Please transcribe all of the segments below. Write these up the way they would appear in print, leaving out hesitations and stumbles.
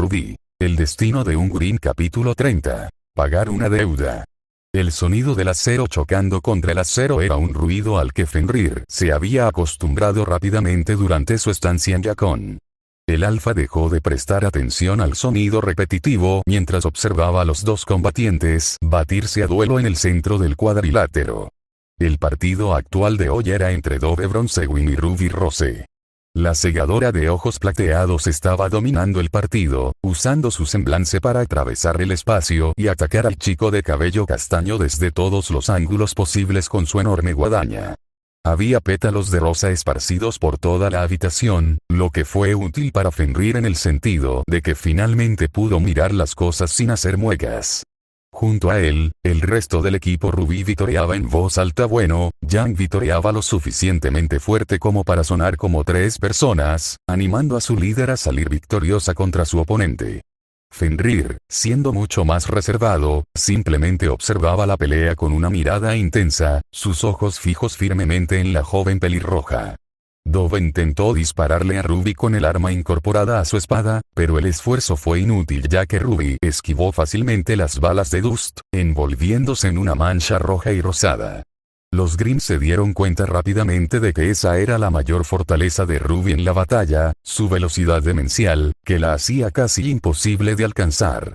Ruby. El destino de un Green capítulo 30. Pagar una deuda. El sonido del acero chocando contra el acero era un ruido al que Fenrir se había acostumbrado rápidamente durante su estancia en Yakon. El alfa dejó de prestar atención al sonido repetitivo mientras observaba a los dos combatientes batirse a duelo en el centro del cuadrilátero. El partido actual de hoy era entre Dove Bronzewing y Ruby Rose. La segadora de ojos plateados estaba dominando el partido, usando su semblante para atravesar el espacio y atacar al chico de cabello castaño desde todos los ángulos posibles con su enorme guadaña. Había pétalos de rosa esparcidos por toda la habitación, lo que fue útil para Fenrir en el sentido de que finalmente pudo mirar las cosas sin hacer muecas. Junto a él, el resto del equipo Ruby vitoreaba en voz alta. Bueno, Yang vitoreaba lo suficientemente fuerte como para sonar como 3 personas, animando a su líder a salir victoriosa contra su oponente. Fenrir, siendo mucho más reservado, simplemente observaba la pelea con una mirada intensa, sus ojos fijos firmemente en la joven pelirroja. Dove intentó dispararle a Ruby con el arma incorporada a su espada, pero el esfuerzo fue inútil ya que Ruby esquivó fácilmente las balas de Dust, envolviéndose en una mancha roja y rosada. Los Grimm se dieron cuenta rápidamente de que esa era la mayor fortaleza de Ruby en la batalla, su velocidad demencial, que la hacía casi imposible de alcanzar.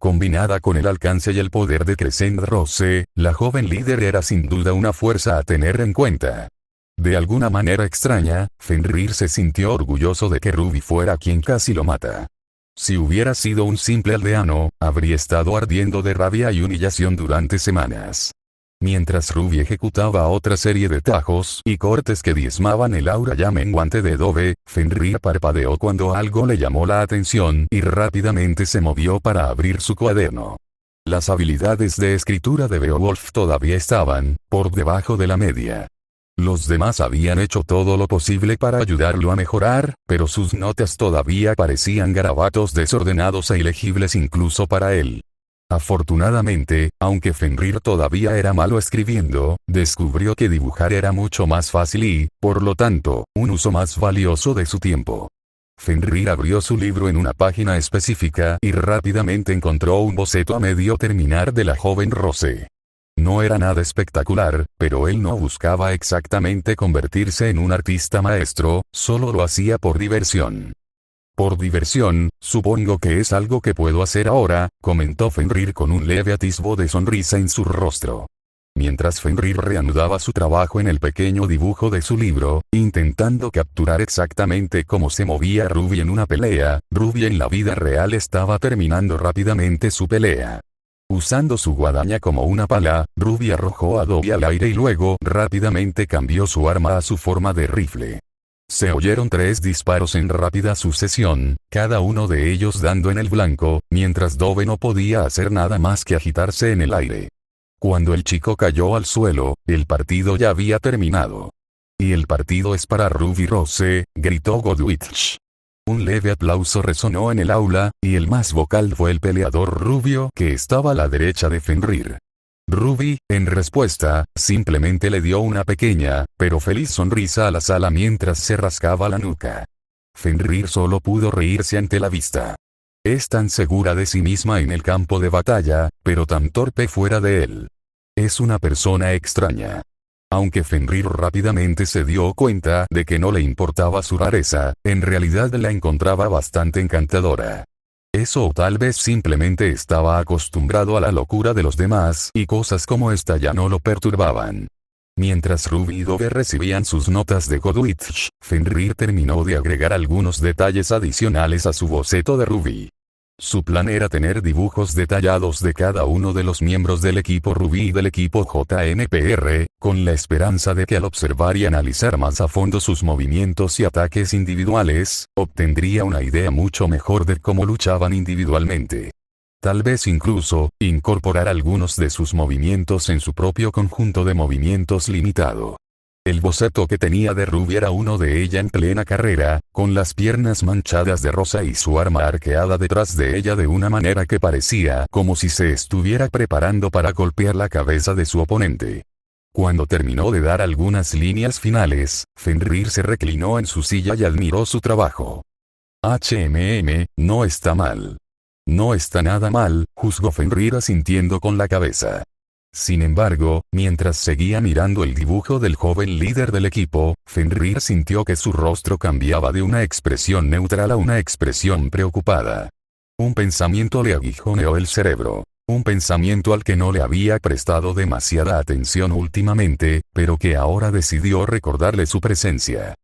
Combinada con el alcance y el poder de Crescent Rose, la joven líder era sin duda una fuerza a tener en cuenta. De alguna manera extraña, Fenrir se sintió orgulloso de que Ruby fuera quien casi lo mata. Si hubiera sido un simple aldeano, habría estado ardiendo de rabia y humillación durante semanas. Mientras Ruby ejecutaba otra serie de tajos y cortes que diezmaban el aura ya menguante de Dove, Fenrir parpadeó cuando algo le llamó la atención y rápidamente se movió para abrir su cuaderno. Las habilidades de escritura de Beowulf todavía estaban por debajo de la media. Los demás habían hecho todo lo posible para ayudarlo a mejorar, pero sus notas todavía parecían garabatos desordenados e ilegibles incluso para él. Afortunadamente, aunque Fenrir todavía era malo escribiendo, descubrió que dibujar era mucho más fácil y, por lo tanto, un uso más valioso de su tiempo. Fenrir abrió su libro en una página específica y rápidamente encontró un boceto a medio terminar de la joven Rose. No era nada espectacular, pero él no buscaba exactamente convertirse en un artista maestro, solo lo hacía por diversión. Por diversión, supongo que es algo que puedo hacer ahora, comentó Fenrir con un leve atisbo de sonrisa en su rostro. Mientras Fenrir reanudaba su trabajo en el pequeño dibujo de su libro, intentando capturar exactamente cómo se movía Ruby en una pelea, Ruby en la vida real estaba terminando rápidamente su pelea. Usando su guadaña como una pala, Ruby arrojó a Dove al aire y luego rápidamente cambió su arma a su forma de rifle. Se oyeron 3 disparos en rápida sucesión, cada uno de ellos dando en el blanco, mientras Dove no podía hacer nada más que agitarse en el aire. Cuando el chico cayó al suelo, el partido ya había terminado. Y el partido es para Ruby Rose, gritó Godwitch. Un leve aplauso resonó en el aula, y el más vocal fue el peleador rubio que estaba a la derecha de Fenrir. Ruby, en respuesta, simplemente le dio una pequeña, pero feliz sonrisa a la sala mientras se rascaba la nuca. Fenrir solo pudo reírse ante la vista. Es tan segura de sí misma en el campo de batalla, pero tan torpe fuera de él. Es una persona extraña. Aunque Fenrir rápidamente se dio cuenta de que no le importaba su rareza, en realidad la encontraba bastante encantadora. Eso o tal vez simplemente estaba acostumbrado a la locura de los demás y cosas como esta ya no lo perturbaban. Mientras Ruby y Dove recibían sus notas de Godwitch, Fenrir terminó de agregar algunos detalles adicionales a su boceto de Ruby. Su plan era tener dibujos detallados de cada uno de los miembros del equipo Ruby y del equipo JNPR, con la esperanza de que al observar y analizar más a fondo sus movimientos y ataques individuales, obtendría una idea mucho mejor de cómo luchaban individualmente. Tal vez incluso, incorporar algunos de sus movimientos en su propio conjunto de movimientos limitado. El boceto que tenía de Ruby era uno de ella en plena carrera, con las piernas manchadas de rosa y su arma arqueada detrás de ella de una manera que parecía como si se estuviera preparando para golpear la cabeza de su oponente. Cuando terminó de dar algunas líneas finales, Fenrir se reclinó en su silla y admiró su trabajo. No está mal. No está nada mal, juzgó Fenrir asintiendo con la cabeza. Sin embargo, mientras seguía mirando el dibujo del joven líder del equipo, Fenrir sintió que su rostro cambiaba de una expresión neutral a una expresión preocupada. Un pensamiento le aguijoneó el cerebro. Un pensamiento al que no le había prestado demasiada atención últimamente, pero que ahora decidió recordarle su presencia.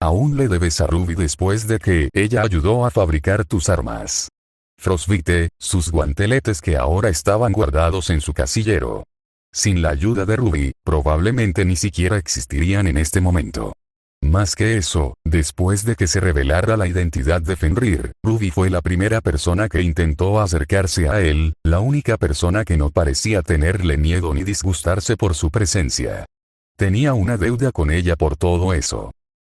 Aún le debes a Ruby después de que ella ayudó a fabricar tus armas. Frostbite, sus guanteletes que ahora estaban guardados en su casillero. Sin la ayuda de Ruby, probablemente ni siquiera existirían en este momento. Más que eso, después de que se revelara la identidad de Fenrir, Ruby fue la primera persona que intentó acercarse a él, la única persona que no parecía tenerle miedo ni disgustarse por su presencia. Tenía una deuda con ella por todo eso.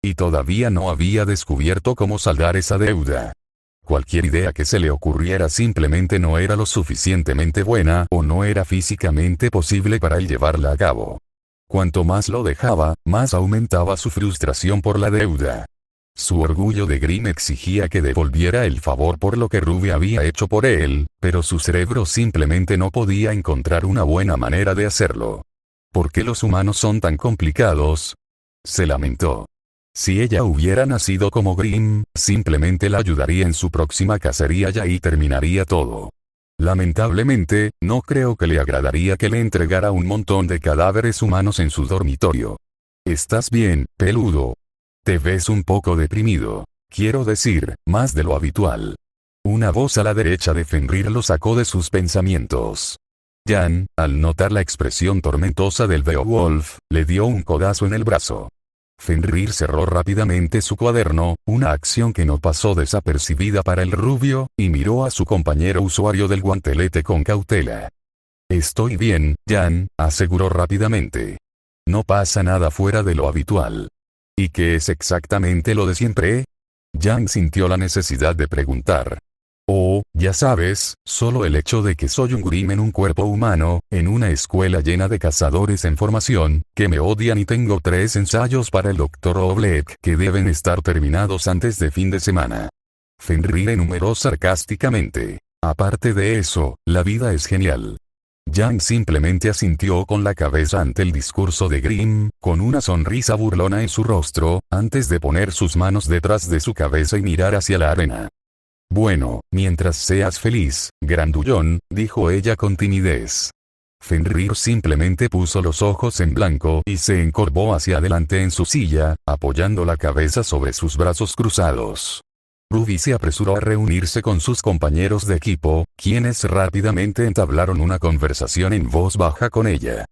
Y todavía no había descubierto cómo saldar esa deuda. Cualquier idea que se le ocurriera simplemente no era lo suficientemente buena o no era físicamente posible para él llevarla a cabo. Cuanto más lo dejaba, más aumentaba su frustración por la deuda. Su orgullo de Grimm exigía que devolviera el favor por lo que Ruby había hecho por él, pero su cerebro simplemente no podía encontrar una buena manera de hacerlo. ¿Por qué los humanos son tan complicados?, se lamentó. Si ella hubiera nacido como Grimm, simplemente la ayudaría en su próxima cacería y ahí terminaría todo. Lamentablemente, no creo que le agradaría que le entregara un montón de cadáveres humanos en su dormitorio. ¿Estás bien, peludo? Te ves un poco deprimido. Quiero decir, más de lo habitual. Una voz a la derecha de Fenrir lo sacó de sus pensamientos. Jan, al notar la expresión tormentosa del Beowulf, le dio un codazo en el brazo. Fenrir cerró rápidamente su cuaderno, una acción que no pasó desapercibida para el rubio, y miró a su compañero usuario del guantelete con cautela. Estoy bien, Jan, aseguró rápidamente. No pasa nada fuera de lo habitual. ¿Y qué es exactamente lo de siempre? Jan sintió la necesidad de preguntar. Oh, ya sabes, solo el hecho de que soy un Grimm en un cuerpo humano, en una escuela llena de cazadores en formación, que me odian y tengo 3 ensayos para el Dr. Oblek que deben estar terminados antes de fin de semana. Fenrir enumeró sarcásticamente. Aparte de eso, la vida es genial. Jan simplemente asintió con la cabeza ante el discurso de Grimm, con una sonrisa burlona en su rostro, antes de poner sus manos detrás de su cabeza y mirar hacia la arena. Bueno, mientras seas feliz, grandullón, dijo ella con timidez. Fenrir simplemente puso los ojos en blanco y se encorvó hacia adelante en su silla, apoyando la cabeza sobre sus brazos cruzados. Ruby se apresuró a reunirse con sus compañeros de equipo, quienes rápidamente entablaron una conversación en voz baja con ella.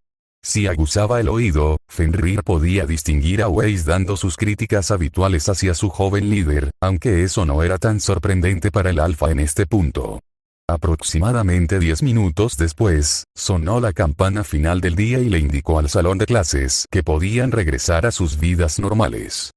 Si aguzaba el oído, Fenrir podía distinguir a Weiss dando sus críticas habituales hacia su joven líder, aunque eso no era tan sorprendente para el alfa en este punto. Aproximadamente 10 minutos después, sonó la campana final del día y le indicó al salón de clases que podían regresar a sus vidas normales.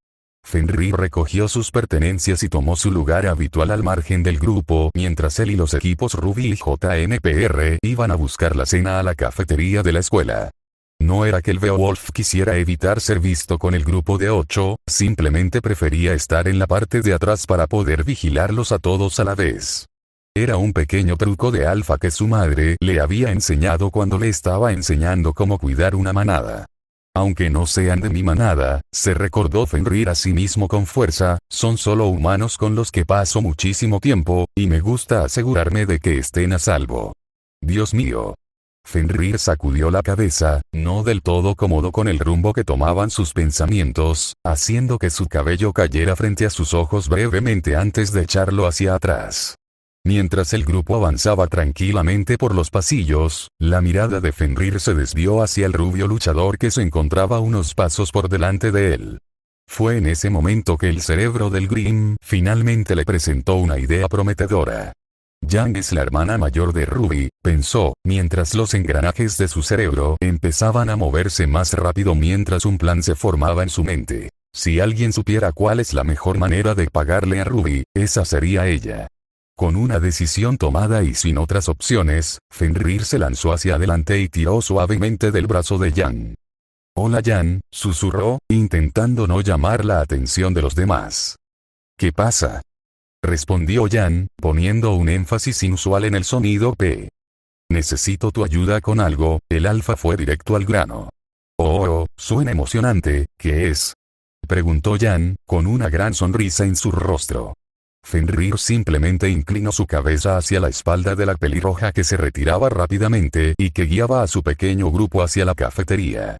Fenrir recogió sus pertenencias y tomó su lugar habitual al margen del grupo mientras él y los equipos Ruby y JNPR iban a buscar la cena a la cafetería de la escuela. No era que el Beowulf quisiera evitar ser visto con el grupo de 8, simplemente prefería estar en la parte de atrás para poder vigilarlos a todos a la vez. Era un pequeño truco de alfa que su madre le había enseñado cuando le estaba enseñando cómo cuidar una manada. Aunque no sean de mi manada, se recordó Fenrir a sí mismo con fuerza, son solo humanos con los que paso muchísimo tiempo, y me gusta asegurarme de que estén a salvo. Dios mío. Fenrir sacudió la cabeza, no del todo cómodo con el rumbo que tomaban sus pensamientos, haciendo que su cabello cayera frente a sus ojos brevemente antes de echarlo hacia atrás. Mientras el grupo avanzaba tranquilamente por los pasillos, la mirada de Fenrir se desvió hacia el rubio luchador que se encontraba unos pasos por delante de él. Fue en ese momento que el cerebro del Grimm finalmente le presentó una idea prometedora. Jan es la hermana mayor de Ruby, pensó, mientras los engranajes de su cerebro empezaban a moverse más rápido mientras un plan se formaba en su mente. Si alguien supiera cuál es la mejor manera de pagarle a Ruby, esa sería ella. Con una decisión tomada y sin otras opciones, Fenrir se lanzó hacia adelante y tiró suavemente del brazo de Jan. Hola Jan, susurró, intentando no llamar la atención de los demás. ¿Qué pasa? respondió Jan, poniendo un énfasis inusual en el sonido P. Necesito tu ayuda con algo, el alfa fue directo al grano. Oh, suena emocionante, ¿qué es? Preguntó Jan, con una gran sonrisa en su rostro. Fenrir simplemente inclinó su cabeza hacia la espalda de la pelirroja que se retiraba rápidamente y que guiaba a su pequeño grupo hacia la cafetería.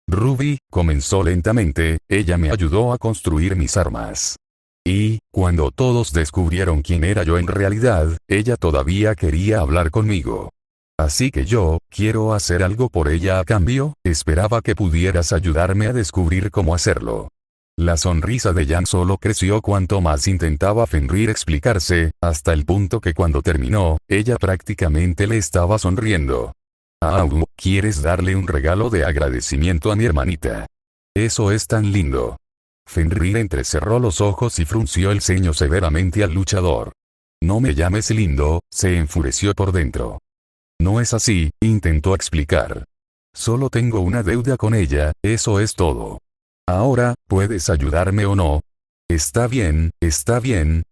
Ruby, comenzó lentamente, ella me ayudó a construir mis armas. Y, cuando todos descubrieron quién era yo en realidad, ella todavía quería hablar conmigo. Así que yo, quiero hacer algo por ella a cambio, esperaba que pudieras ayudarme a descubrir cómo hacerlo. La sonrisa de Jan solo creció cuanto más intentaba Fenrir explicarse, hasta el punto que cuando terminó, ella prácticamente le estaba sonriendo. Au, ¿quieres darle un regalo de agradecimiento a mi hermanita? Eso es tan lindo. Fenrir entrecerró los ojos y frunció el ceño severamente al luchador. No me llames lindo, se enfureció por dentro. No es así, intentó explicar. Solo tengo una deuda con ella, eso es todo. Ahora, ¿puedes ayudarme o no? Está bien,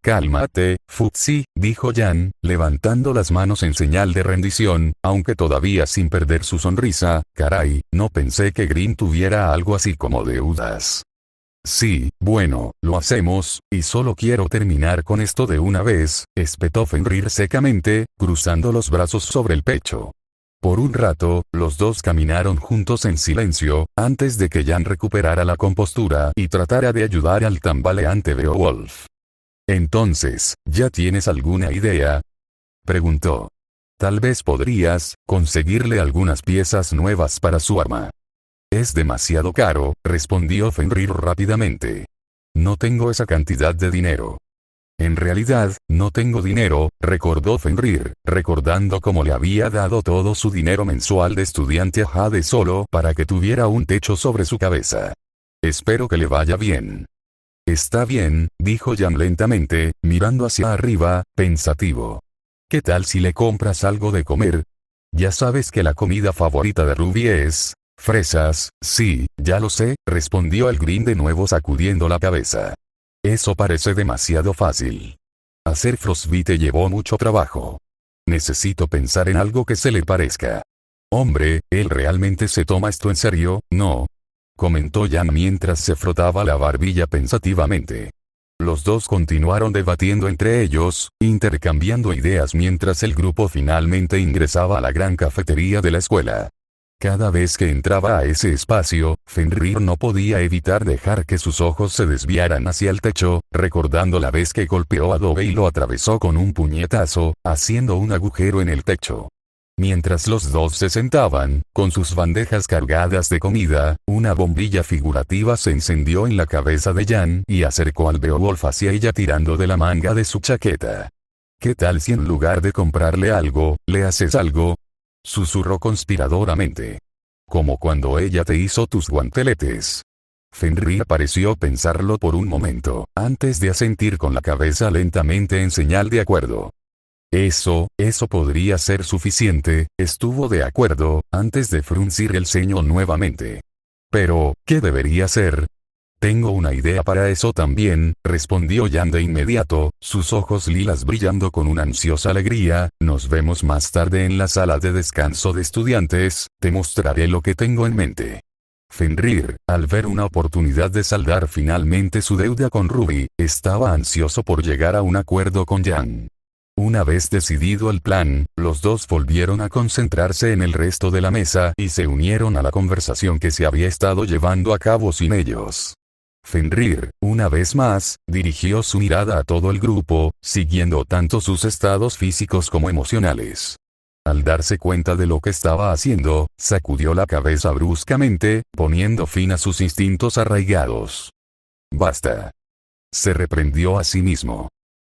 cálmate, Futsi, dijo Jan, levantando las manos en señal de rendición, aunque todavía sin perder su sonrisa. Caray, no pensé que Grimm tuviera algo así como deudas. Sí, bueno, lo hacemos, y solo quiero terminar con esto de una vez, espetó Fenrir secamente, cruzando los brazos sobre el pecho. Por un rato, los dos caminaron juntos en silencio, antes de que Jan recuperara la compostura y tratara de ayudar al tambaleante Beowulf. Entonces, ¿ya tienes alguna idea? Preguntó. Tal vez podrías conseguirle algunas piezas nuevas para su arma. Es demasiado caro, respondió Fenrir rápidamente. No tengo esa cantidad de dinero. En realidad, no tengo dinero, recordó Fenrir, recordando cómo le había dado todo su dinero mensual de estudiante a Jade solo para que tuviera un techo sobre su cabeza. Espero que le vaya bien. Está bien, dijo Jan lentamente, mirando hacia arriba, pensativo. ¿Qué tal si le compras algo de comer? Ya sabes que la comida favorita de Ruby es fresas. Sí, ya lo sé, respondió el Grimm de nuevo sacudiendo la cabeza. Eso parece demasiado fácil. Hacer frostbite llevó mucho trabajo. Necesito pensar en algo que se le parezca. Hombre, ¿él realmente se toma esto en serio? No. Comentó Jan mientras se frotaba la barbilla pensativamente. Los dos continuaron debatiendo entre ellos, intercambiando ideas mientras el grupo finalmente ingresaba a la gran cafetería de la escuela. Cada vez que entraba a ese espacio, Fenrir no podía evitar dejar que sus ojos se desviaran hacia el techo, recordando la vez que golpeó a Dove y lo atravesó con un puñetazo, haciendo un agujero en el techo. Mientras los dos se sentaban, con sus bandejas cargadas de comida, una bombilla figurativa se encendió en la cabeza de Jan y acercó al Beowulf hacia ella tirando de la manga de su chaqueta. ¿Qué tal si en lugar de comprarle algo, le haces algo? Susurró conspiradoramente. Como cuando ella te hizo tus guanteletes. Fenrir pareció pensarlo por un momento, antes de asentir con la cabeza lentamente en señal de acuerdo. Eso podría ser suficiente, estuvo de acuerdo, antes de fruncir el ceño nuevamente. Pero, ¿qué debería ser? Tengo una idea para eso también, respondió Jan de inmediato, sus ojos lilas brillando con una ansiosa alegría. Nos vemos más tarde en la sala de descanso de estudiantes, te mostraré lo que tengo en mente. Fenrir, al ver una oportunidad de saldar finalmente su deuda con Ruby, estaba ansioso por llegar a un acuerdo con Jan. Una vez decidido el plan, los dos volvieron a concentrarse en el resto de la mesa y se unieron a la conversación que se había estado llevando a cabo sin ellos. Fenrir, una vez más, dirigió su mirada a todo el grupo, siguiendo tanto sus estados físicos como emocionales. Al darse cuenta de lo que estaba haciendo, sacudió la cabeza bruscamente, poniendo fin a sus instintos arraigados. Basta. Se reprendió a sí mismo.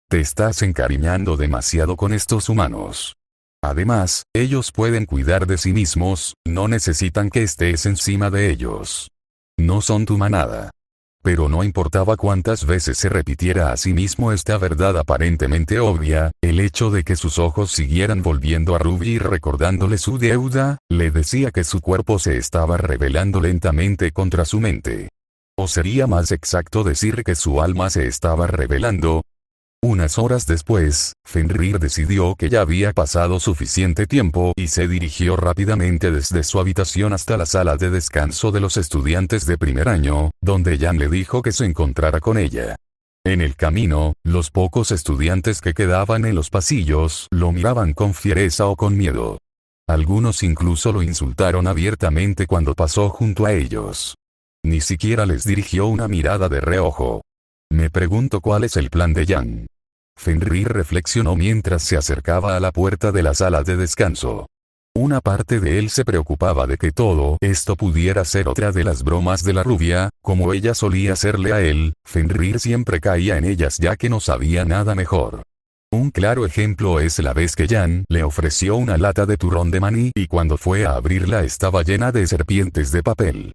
Te estás encariñando demasiado con estos humanos. Además, ellos pueden cuidar de sí mismos, no necesitan que estés encima de ellos. No son tu manada. Pero no importaba cuántas veces se repitiera a sí mismo esta verdad aparentemente obvia, el hecho de que sus ojos siguieran volviendo a Ruby y recordándole su deuda, le decía que su cuerpo se estaba rebelando lentamente contra su mente. O sería más exacto decir que su alma se estaba rebelando. Unas horas después, Fenrir decidió que ya había pasado suficiente tiempo y se dirigió rápidamente desde su habitación hasta la sala de descanso de los estudiantes de primer año, donde Jan le dijo que se encontrara con ella. En el camino, los pocos estudiantes que quedaban en los pasillos lo miraban con fiereza o con miedo. Algunos incluso lo insultaron abiertamente cuando pasó junto a ellos. Ni siquiera les dirigió una mirada de reojo. Me pregunto cuál es el plan de Jan. Fenrir reflexionó mientras se acercaba a la puerta de la sala de descanso. Una parte de él se preocupaba de que todo esto pudiera ser otra de las bromas de la rubia, como ella solía hacerle a él. Fenrir siempre caía en ellas ya que no sabía nada mejor. Un claro ejemplo es la vez que Jan le ofreció una lata de turrón de maní y cuando fue a abrirla estaba llena de serpientes de papel.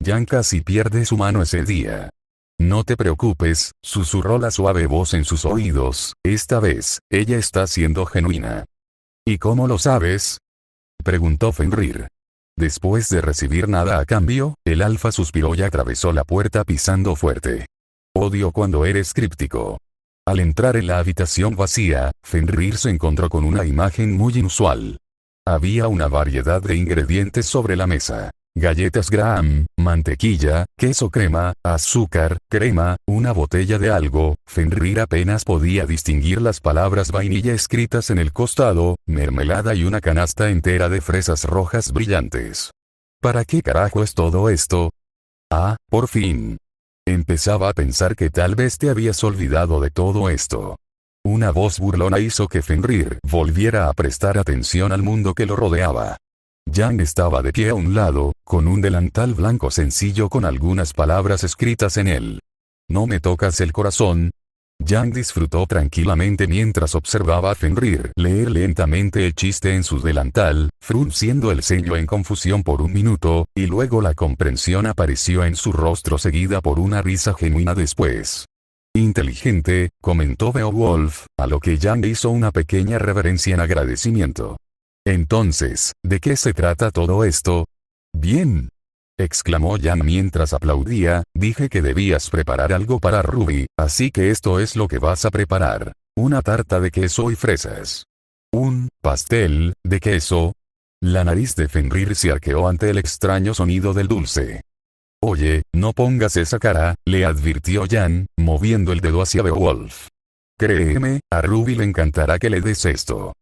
Jan casi pierde su mano ese día. No te preocupes, susurró la suave voz en sus oídos, esta vez, ella está siendo genuina. ¿Y cómo lo sabes? Preguntó Fenrir. Después de recibir nada a cambio, el alfa suspiró y atravesó la puerta pisando fuerte. Odio cuando eres críptico. Al entrar en la habitación vacía, Fenrir se encontró con una imagen muy inusual. Había una variedad de ingredientes sobre la mesa. Galletas Graham, mantequilla, queso crema, azúcar, crema, una botella de algo. Fenrir apenas podía distinguir las palabras vainilla escritas en el costado, mermelada y una canasta entera de fresas rojas brillantes. ¿Para qué carajo es todo esto? Ah, por fin. Empezaba a pensar que tal vez te habías olvidado de todo esto. Una voz burlona hizo que Fenrir volviera a prestar atención al mundo que lo rodeaba. Jan estaba de pie a un lado, con un delantal blanco sencillo con algunas palabras escritas en él. ¿No me tocas el corazón? Jan disfrutó tranquilamente mientras observaba a Fenrir leer lentamente el chiste en su delantal, frunciendo el ceño en confusión por un minuto, y luego la comprensión apareció en su rostro seguida por una risa genuina después. Inteligente, comentó Beowulf, a lo que Jan hizo una pequeña reverencia en agradecimiento. Entonces, ¿de qué se trata todo esto? Bien, exclamó Jan mientras aplaudía, dije que debías preparar algo para Ruby, así que esto es lo que vas a preparar. Una tarta de queso y fresas. ¿Un pastel de queso? La nariz de Fenrir se arqueó ante el extraño sonido del dulce. Oye, no pongas esa cara, le advirtió Jan, moviendo el dedo hacia Beowulf. Créeme, a Ruby le encantará que le des esto.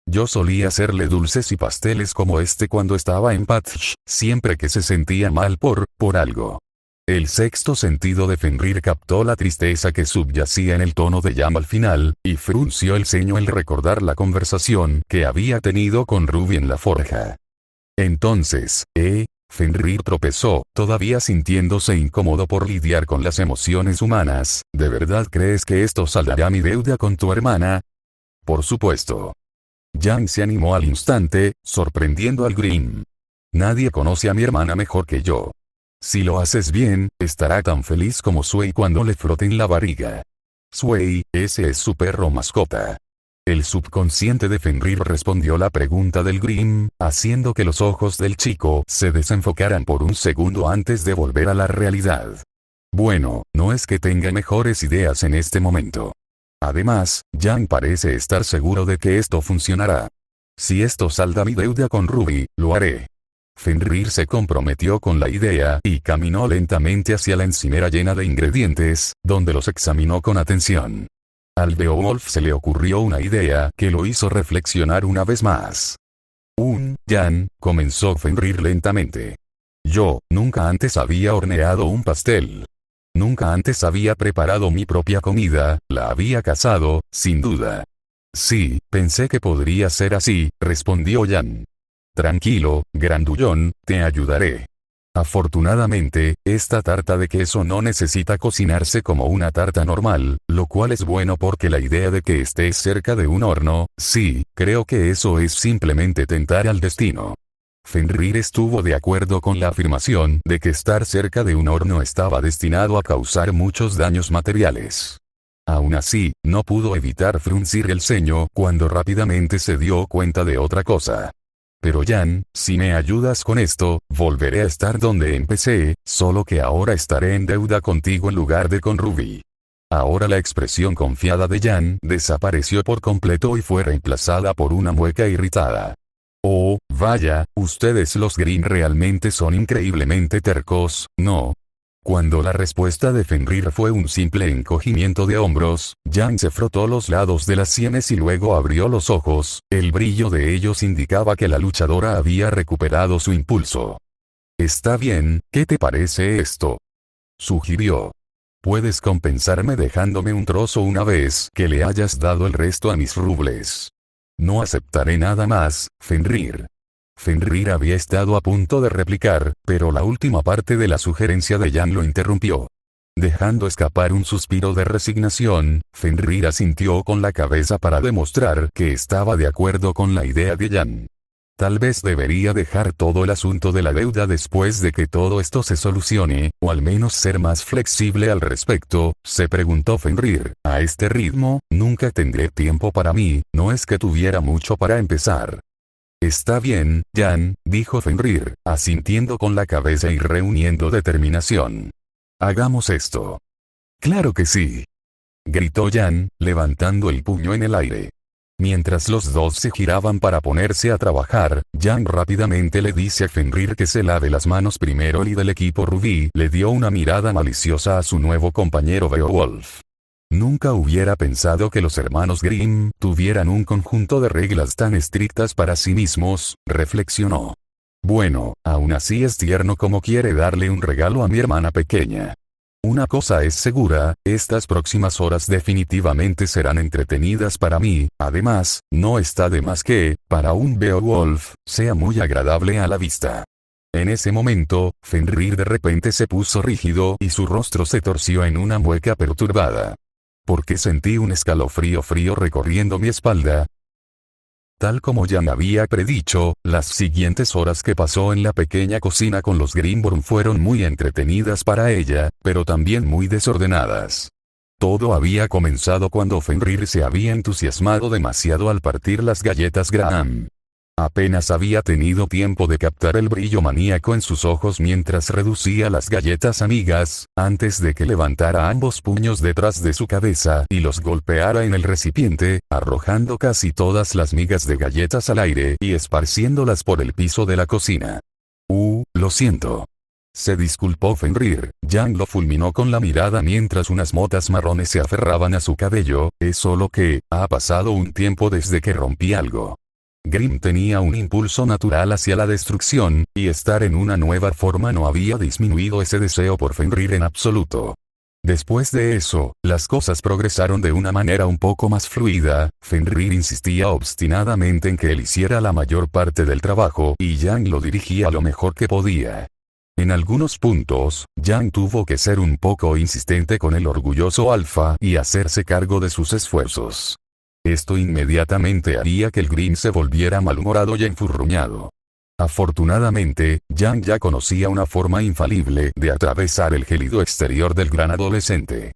Yo solía hacerle dulces y pasteles como este cuando estaba en Patch, siempre que se sentía mal por algo. El sexto sentido de Fenrir captó la tristeza que subyacía en el tono de Jan al final, y frunció el ceño al recordar la conversación que había tenido con Ruby en la forja. Entonces, Fenrir tropezó, todavía sintiéndose incómodo por lidiar con las emociones humanas. ¿De verdad crees que esto saldará mi deuda con tu hermana? Por supuesto. Jan se animó al instante, sorprendiendo al Grimm. Nadie conoce a mi hermana mejor que yo. Si lo haces bien, estará tan feliz como Sway cuando le froten la barriga. Sway, ese es su perro mascota. El subconsciente de Fenrir respondió la pregunta del Grimm, haciendo que los ojos del chico se desenfocaran por un segundo antes de volver a la realidad. Bueno, no es que tenga mejores ideas en este momento. Además, Jan parece estar seguro de que esto funcionará. Si esto salda mi deuda con Ruby, lo haré. Fenrir se comprometió con la idea y caminó lentamente hacia la encimera llena de ingredientes, donde los examinó con atención. Al Beowulf se le ocurrió una idea que lo hizo reflexionar una vez más. Jan, comenzó Fenrir lentamente. Yo, nunca antes había horneado un pastel. Nunca antes había preparado mi propia comida, la había cazado, sin duda. Sí, pensé que podría ser así, respondió Jan. Tranquilo, grandullón, te ayudaré. Afortunadamente, esta tarta de queso no necesita cocinarse como una tarta normal, lo cual es bueno porque la idea de que estés cerca de un horno, sí, creo que eso es simplemente tentar al destino. Fenrir estuvo de acuerdo con la afirmación de que estar cerca de un horno estaba destinado a causar muchos daños materiales. Aún así, no pudo evitar fruncir el ceño cuando rápidamente se dio cuenta de otra cosa. Pero Jan, si me ayudas con esto, volveré a estar donde empecé, solo que ahora estaré en deuda contigo en lugar de con Ruby. Ahora la expresión confiada de Jan desapareció por completo y fue reemplazada por una mueca irritada. Oh, vaya, ustedes los Grimm realmente son increíblemente tercos, ¿no? Cuando la respuesta de Fenrir fue un simple encogimiento de hombros, Jan se frotó los lados de las sienes y luego abrió los ojos, el brillo de ellos indicaba que la luchadora había recuperado su impulso. Está bien, ¿qué te parece esto?, sugirió. Puedes compensarme dejándome un trozo una vez que le hayas dado el resto a mis rubles. No aceptaré nada más, Fenrir. Fenrir había estado a punto de replicar, pero la última parte de la sugerencia de Jan lo interrumpió. Dejando escapar un suspiro de resignación, Fenrir asintió con la cabeza para demostrar que estaba de acuerdo con la idea de Jan. Tal vez debería dejar todo el asunto de la deuda después de que todo esto se solucione, o al menos ser más flexible al respecto, se preguntó Fenrir. A este ritmo, nunca tendré tiempo para mí, no es que tuviera mucho para empezar. Está bien, Jan, dijo Fenrir, asintiendo con la cabeza y reuniendo determinación. Hagamos esto. Claro que sí, gritó Jan, levantando el puño en el aire. Mientras los dos se giraban para ponerse a trabajar, Jan rápidamente le dice a Fenrir que se lave las manos primero. El del equipo Rubí le dio una mirada maliciosa a su nuevo compañero Beowulf. Nunca hubiera pensado que los hermanos Grimm tuvieran un conjunto de reglas tan estrictas para sí mismos, reflexionó. Bueno, aún así es tierno como quiere darle un regalo a mi hermana pequeña. Una cosa es segura, estas próximas horas definitivamente serán entretenidas para mí, además, no está de más que, para un Beowulf, sea muy agradable a la vista. En ese momento, Fenrir de repente se puso rígido y su rostro se torció en una mueca perturbada. Porque sentí un escalofrío frío recorriendo mi espalda. Tal como Jan había predicho, las siguientes horas que pasó en la pequeña cocina con los Grimborn fueron muy entretenidas para ella, pero también muy desordenadas. Todo había comenzado cuando Fenrir se había entusiasmado demasiado al partir las galletas Graham. Apenas había tenido tiempo de captar el brillo maníaco en sus ojos mientras reducía las galletas amigas, antes de que levantara ambos puños detrás de su cabeza y los golpeara en el recipiente, arrojando casi todas las migas de galletas al aire y esparciéndolas por el piso de la cocina. Lo siento. Se disculpó Fenrir. Jan lo fulminó con la mirada mientras unas motas marrones se aferraban a su cabello. Es solo que, ha pasado un tiempo desde que rompí algo. Grimm tenía un impulso natural hacia la destrucción, y estar en una nueva forma no había disminuido ese deseo por Fenrir en absoluto. Después de eso, las cosas progresaron de una manera un poco más fluida. Fenrir insistía obstinadamente en que él hiciera la mayor parte del trabajo, y Jan lo dirigía lo mejor que podía. En algunos puntos, Jan tuvo que ser un poco insistente con el orgulloso alfa y hacerse cargo de sus esfuerzos. Esto inmediatamente haría que el Grimm se volviera malhumorado y enfurruñado. Afortunadamente, Jan ya conocía una forma infalible de atravesar el gélido exterior del gran adolescente.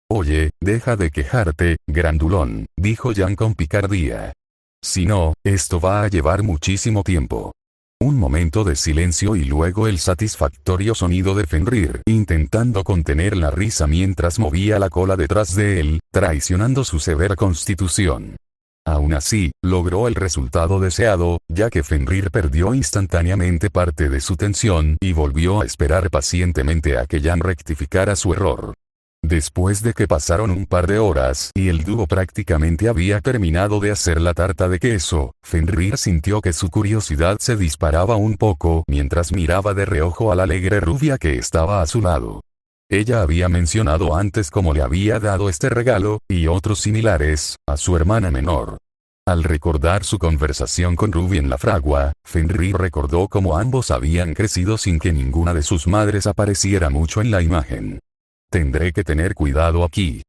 Oye, deja de quejarte, grandulón, dijo Jan con picardía. Si no, esto va a llevar muchísimo tiempo. Un momento de silencio y luego el satisfactorio sonido de Fenrir intentando contener la risa mientras movía la cola detrás de él, traicionando su severa constitución. Aún así, logró el resultado deseado, ya que Fenrir perdió instantáneamente parte de su tensión y volvió a esperar pacientemente a que Jan rectificara su error. Después de que pasaron un par de horas y el dúo prácticamente había terminado de hacer la tarta de queso, Fenrir sintió que su curiosidad se disparaba un poco mientras miraba de reojo a la alegre rubia que estaba a su lado. Ella había mencionado antes cómo le había dado este regalo, y otros similares, a su hermana menor. Al recordar su conversación con Ruby en la fragua, Fenrir recordó cómo ambos habían crecido sin que ninguna de sus madres apareciera mucho en la imagen. Tendré que tener cuidado aquí.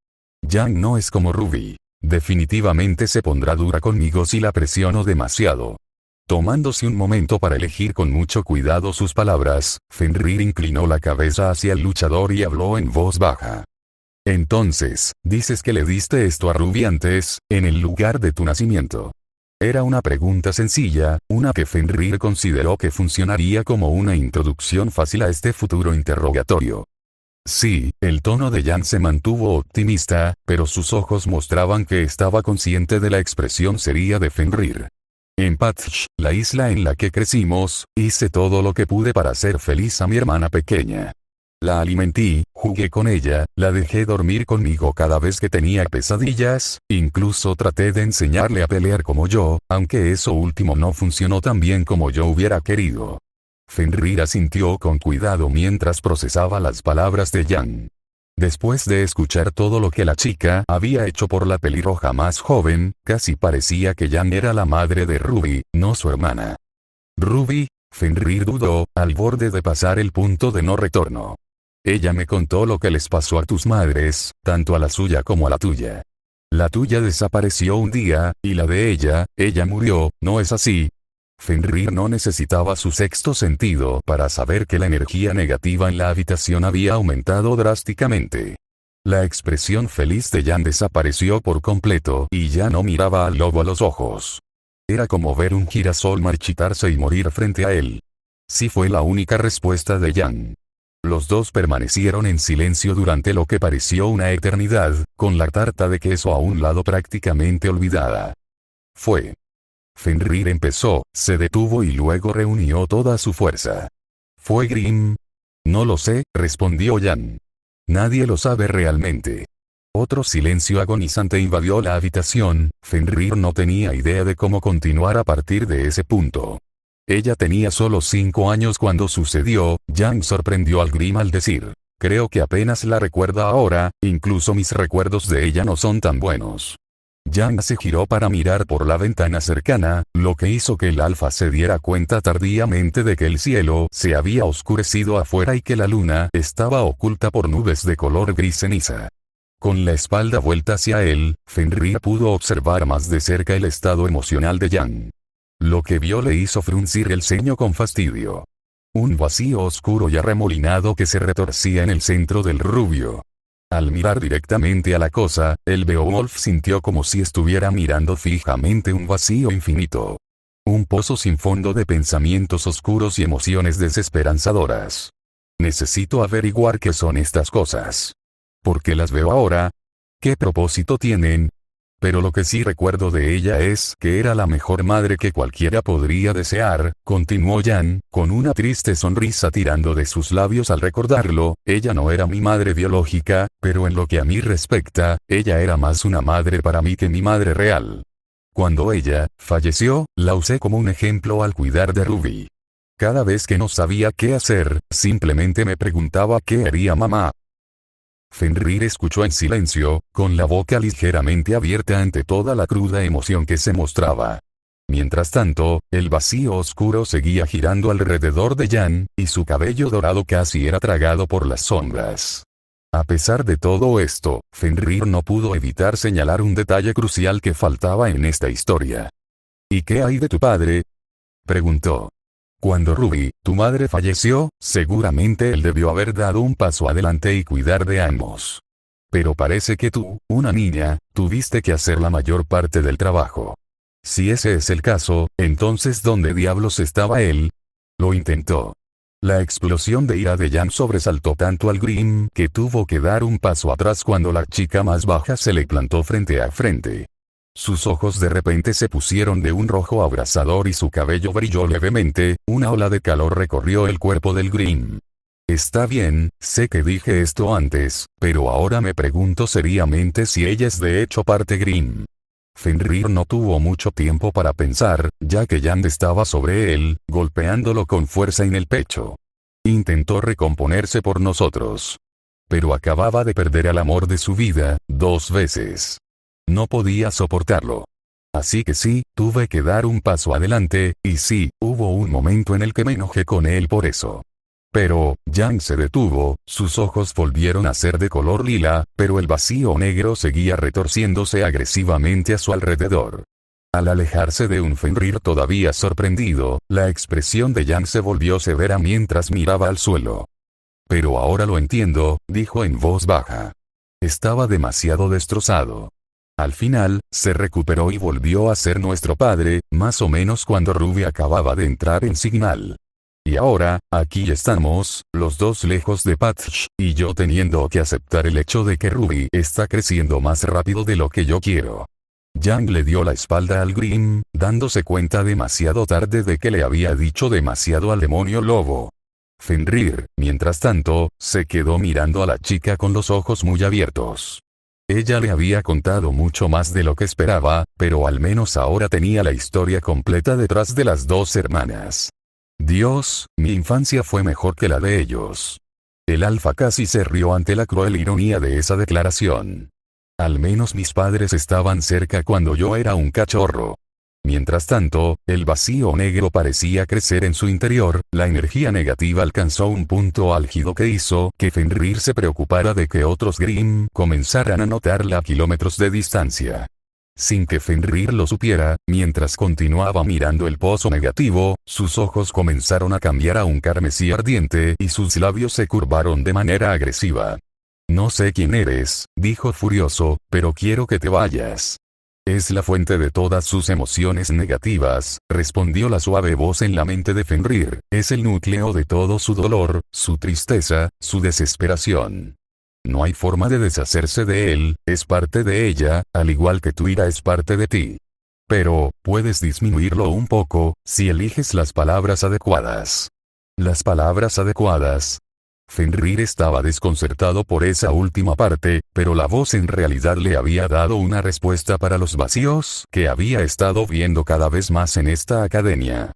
Jan no es como Ruby. Definitivamente se pondrá dura conmigo si la presiono demasiado. Tomándose un momento para elegir con mucho cuidado sus palabras, Fenrir inclinó la cabeza hacia el luchador y habló en voz baja. Entonces, dices que le diste esto a Ruby antes, en el lugar de tu nacimiento. Era una pregunta sencilla, una que Fenrir consideró que funcionaría como una introducción fácil a este futuro interrogatorio. Sí, el tono de Yang se mantuvo optimista, pero sus ojos mostraban que estaba consciente de la expresión seria de Fenrir. En Patch, la isla en la que crecimos, hice todo lo que pude para hacer feliz a mi hermana pequeña. La alimenté, jugué con ella, la dejé dormir conmigo cada vez que tenía pesadillas, incluso traté de enseñarle a pelear como yo, aunque eso último no funcionó tan bien como yo hubiera querido. Fenrir asintió con cuidado mientras procesaba las palabras de Yang. Después de escuchar todo lo que la chica había hecho por la pelirroja más joven, casi parecía que Yang era la madre de Ruby, no su hermana. Ruby, Fenrir dudó, al borde de pasar el punto de no retorno. Ella me contó lo que les pasó a tus madres, tanto a la suya como a la tuya. La tuya desapareció un día, y la de ella murió, ¿no es así? Fenrir no necesitaba su sexto sentido para saber que la energía negativa en la habitación había aumentado drásticamente. La expresión feliz de Yang desapareció por completo y ya no miraba al lobo a los ojos. Era como ver un girasol marchitarse y morir frente a él. Sí fue la única respuesta de Yang. Los dos permanecieron en silencio durante lo que pareció una eternidad, con la tarta de queso a un lado prácticamente olvidada. Fenrir empezó, se detuvo y luego reunió toda su fuerza. ¿Fue Grimm? No lo sé, respondió Yang. Nadie lo sabe realmente. Otro silencio agonizante invadió la habitación. Fenrir no tenía idea de cómo continuar a partir de ese punto. Ella tenía solo 5 años cuando sucedió. Yang sorprendió al Grimm al decir, creo que apenas la recuerda ahora, incluso mis recuerdos de ella no son tan buenos. Yang se giró para mirar por la ventana cercana, lo que hizo que el alfa se diera cuenta tardíamente de que el cielo se había oscurecido afuera y que la luna estaba oculta por nubes de color gris ceniza. Con la espalda vuelta hacia él, Fenrir pudo observar más de cerca el estado emocional de Yang. Lo que vio le hizo fruncir el ceño con fastidio. Un vacío oscuro y arremolinado que se retorcía en el centro del rubio. Al mirar directamente a la cosa, el Beowulf sintió como si estuviera mirando fijamente un vacío infinito. Un pozo sin fondo de pensamientos oscuros y emociones desesperanzadoras. Necesito averiguar qué son estas cosas. ¿Por qué las veo ahora? ¿Qué propósito tienen? Pero lo que sí recuerdo de ella es que era la mejor madre que cualquiera podría desear, continuó Yang, con una triste sonrisa tirando de sus labios al recordarlo. Ella no era mi madre biológica, pero en lo que a mí respecta, ella era más una madre para mí que mi madre real. Cuando ella falleció, la usé como un ejemplo al cuidar de Ruby. Cada vez que no sabía qué hacer, simplemente me preguntaba qué haría mamá. Fenrir escuchó en silencio, con la boca ligeramente abierta ante toda la cruda emoción que se mostraba. Mientras tanto, el vacío oscuro seguía girando alrededor de Yang, y su cabello dorado casi era tragado por las sombras. A pesar de todo esto, Fenrir no pudo evitar señalar un detalle crucial que faltaba en esta historia. ¿Y qué hay de tu padre?, preguntó. Cuando Ruby, tu madre falleció, seguramente él debió haber dado un paso adelante y cuidar de ambos. Pero parece que tú, una niña, tuviste que hacer la mayor parte del trabajo. Si ese es el caso, entonces ¿dónde diablos estaba él? Lo intentó. La explosión de ira de Yang sobresaltó tanto al Grimm que tuvo que dar un paso atrás cuando la chica más baja se le plantó frente a frente. Sus ojos de repente se pusieron de un rojo abrasador y su cabello brilló levemente. Una ola de calor recorrió el cuerpo del Grimm. Está bien, sé que dije esto antes, pero ahora me pregunto seriamente si ella es de hecho parte Grimm. Fenrir no tuvo mucho tiempo para pensar, ya que Yang estaba sobre él, golpeándolo con fuerza en el pecho. Intentó recomponerse por nosotros. Pero acababa de perder al amor de su vida, 2 veces. No podía soportarlo. Así que sí, tuve que dar un paso adelante, y sí, hubo un momento en el que me enojé con él por eso. Pero, Yang se detuvo, sus ojos volvieron a ser de color lila, pero el vacío negro seguía retorciéndose agresivamente a su alrededor. Al alejarse de un Fenrir todavía sorprendido, la expresión de Yang se volvió severa mientras miraba al suelo. Pero ahora lo entiendo, dijo en voz baja. Estaba demasiado destrozado. Al final, se recuperó y volvió a ser nuestro padre, más o menos cuando Ruby acababa de entrar en Signal. Y ahora, aquí estamos, los dos lejos de Patch, y yo teniendo que aceptar el hecho de que Ruby está creciendo más rápido de lo que yo quiero. Yang le dio la espalda al Grimm, dándose cuenta demasiado tarde de que le había dicho demasiado al demonio lobo. Fenrir, mientras tanto, se quedó mirando a la chica con los ojos muy abiertos. Ella le había contado mucho más de lo que esperaba, pero al menos ahora tenía la historia completa detrás de las dos hermanas. Dios, mi infancia fue mejor que la de ellos. El alfa casi se rió ante la cruel ironía de esa declaración. Al menos mis padres estaban cerca cuando yo era un cachorro. Mientras tanto, el vacío negro parecía crecer en su interior, la energía negativa alcanzó un punto álgido que hizo que Fenrir se preocupara de que otros Grimm comenzaran a notarla a kilómetros de distancia. Sin que Fenrir lo supiera, mientras continuaba mirando el pozo negativo, sus ojos comenzaron a cambiar a un carmesí ardiente y sus labios se curvaron de manera agresiva. No sé quién eres, dijo furioso, pero quiero que te vayas. Es la fuente de todas sus emociones negativas, respondió la suave voz en la mente de Fenrir, es el núcleo de todo su dolor, su tristeza, su desesperación. No hay forma de deshacerse de él, es parte de ella, al igual que tu ira es parte de ti. Pero, puedes disminuirlo un poco, si eliges las palabras adecuadas. Las palabras adecuadas. Fenrir estaba desconcertado por esa última parte, pero la voz en realidad le había dado una respuesta para los vacíos que había estado viendo cada vez más en esta academia.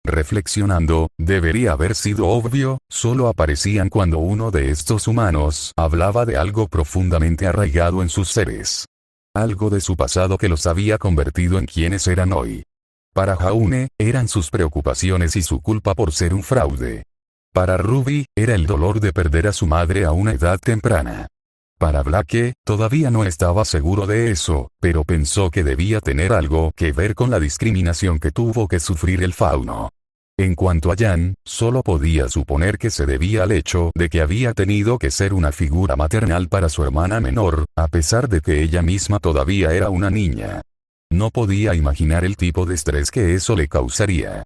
Reflexionando, debería haber sido obvio, solo aparecían cuando uno de estos humanos hablaba de algo profundamente arraigado en sus seres. Algo de su pasado que los había convertido en quienes eran hoy. Para Jaune, eran sus preocupaciones y su culpa por ser un fraude. Para Ruby, era el dolor de perder a su madre a una edad temprana. Para Blake, todavía no estaba seguro de eso, pero pensó que debía tener algo que ver con la discriminación que tuvo que sufrir el fauno. En cuanto a Jan, solo podía suponer que se debía al hecho de que había tenido que ser una figura maternal para su hermana menor, a pesar de que ella misma todavía era una niña. No podía imaginar el tipo de estrés que eso le causaría.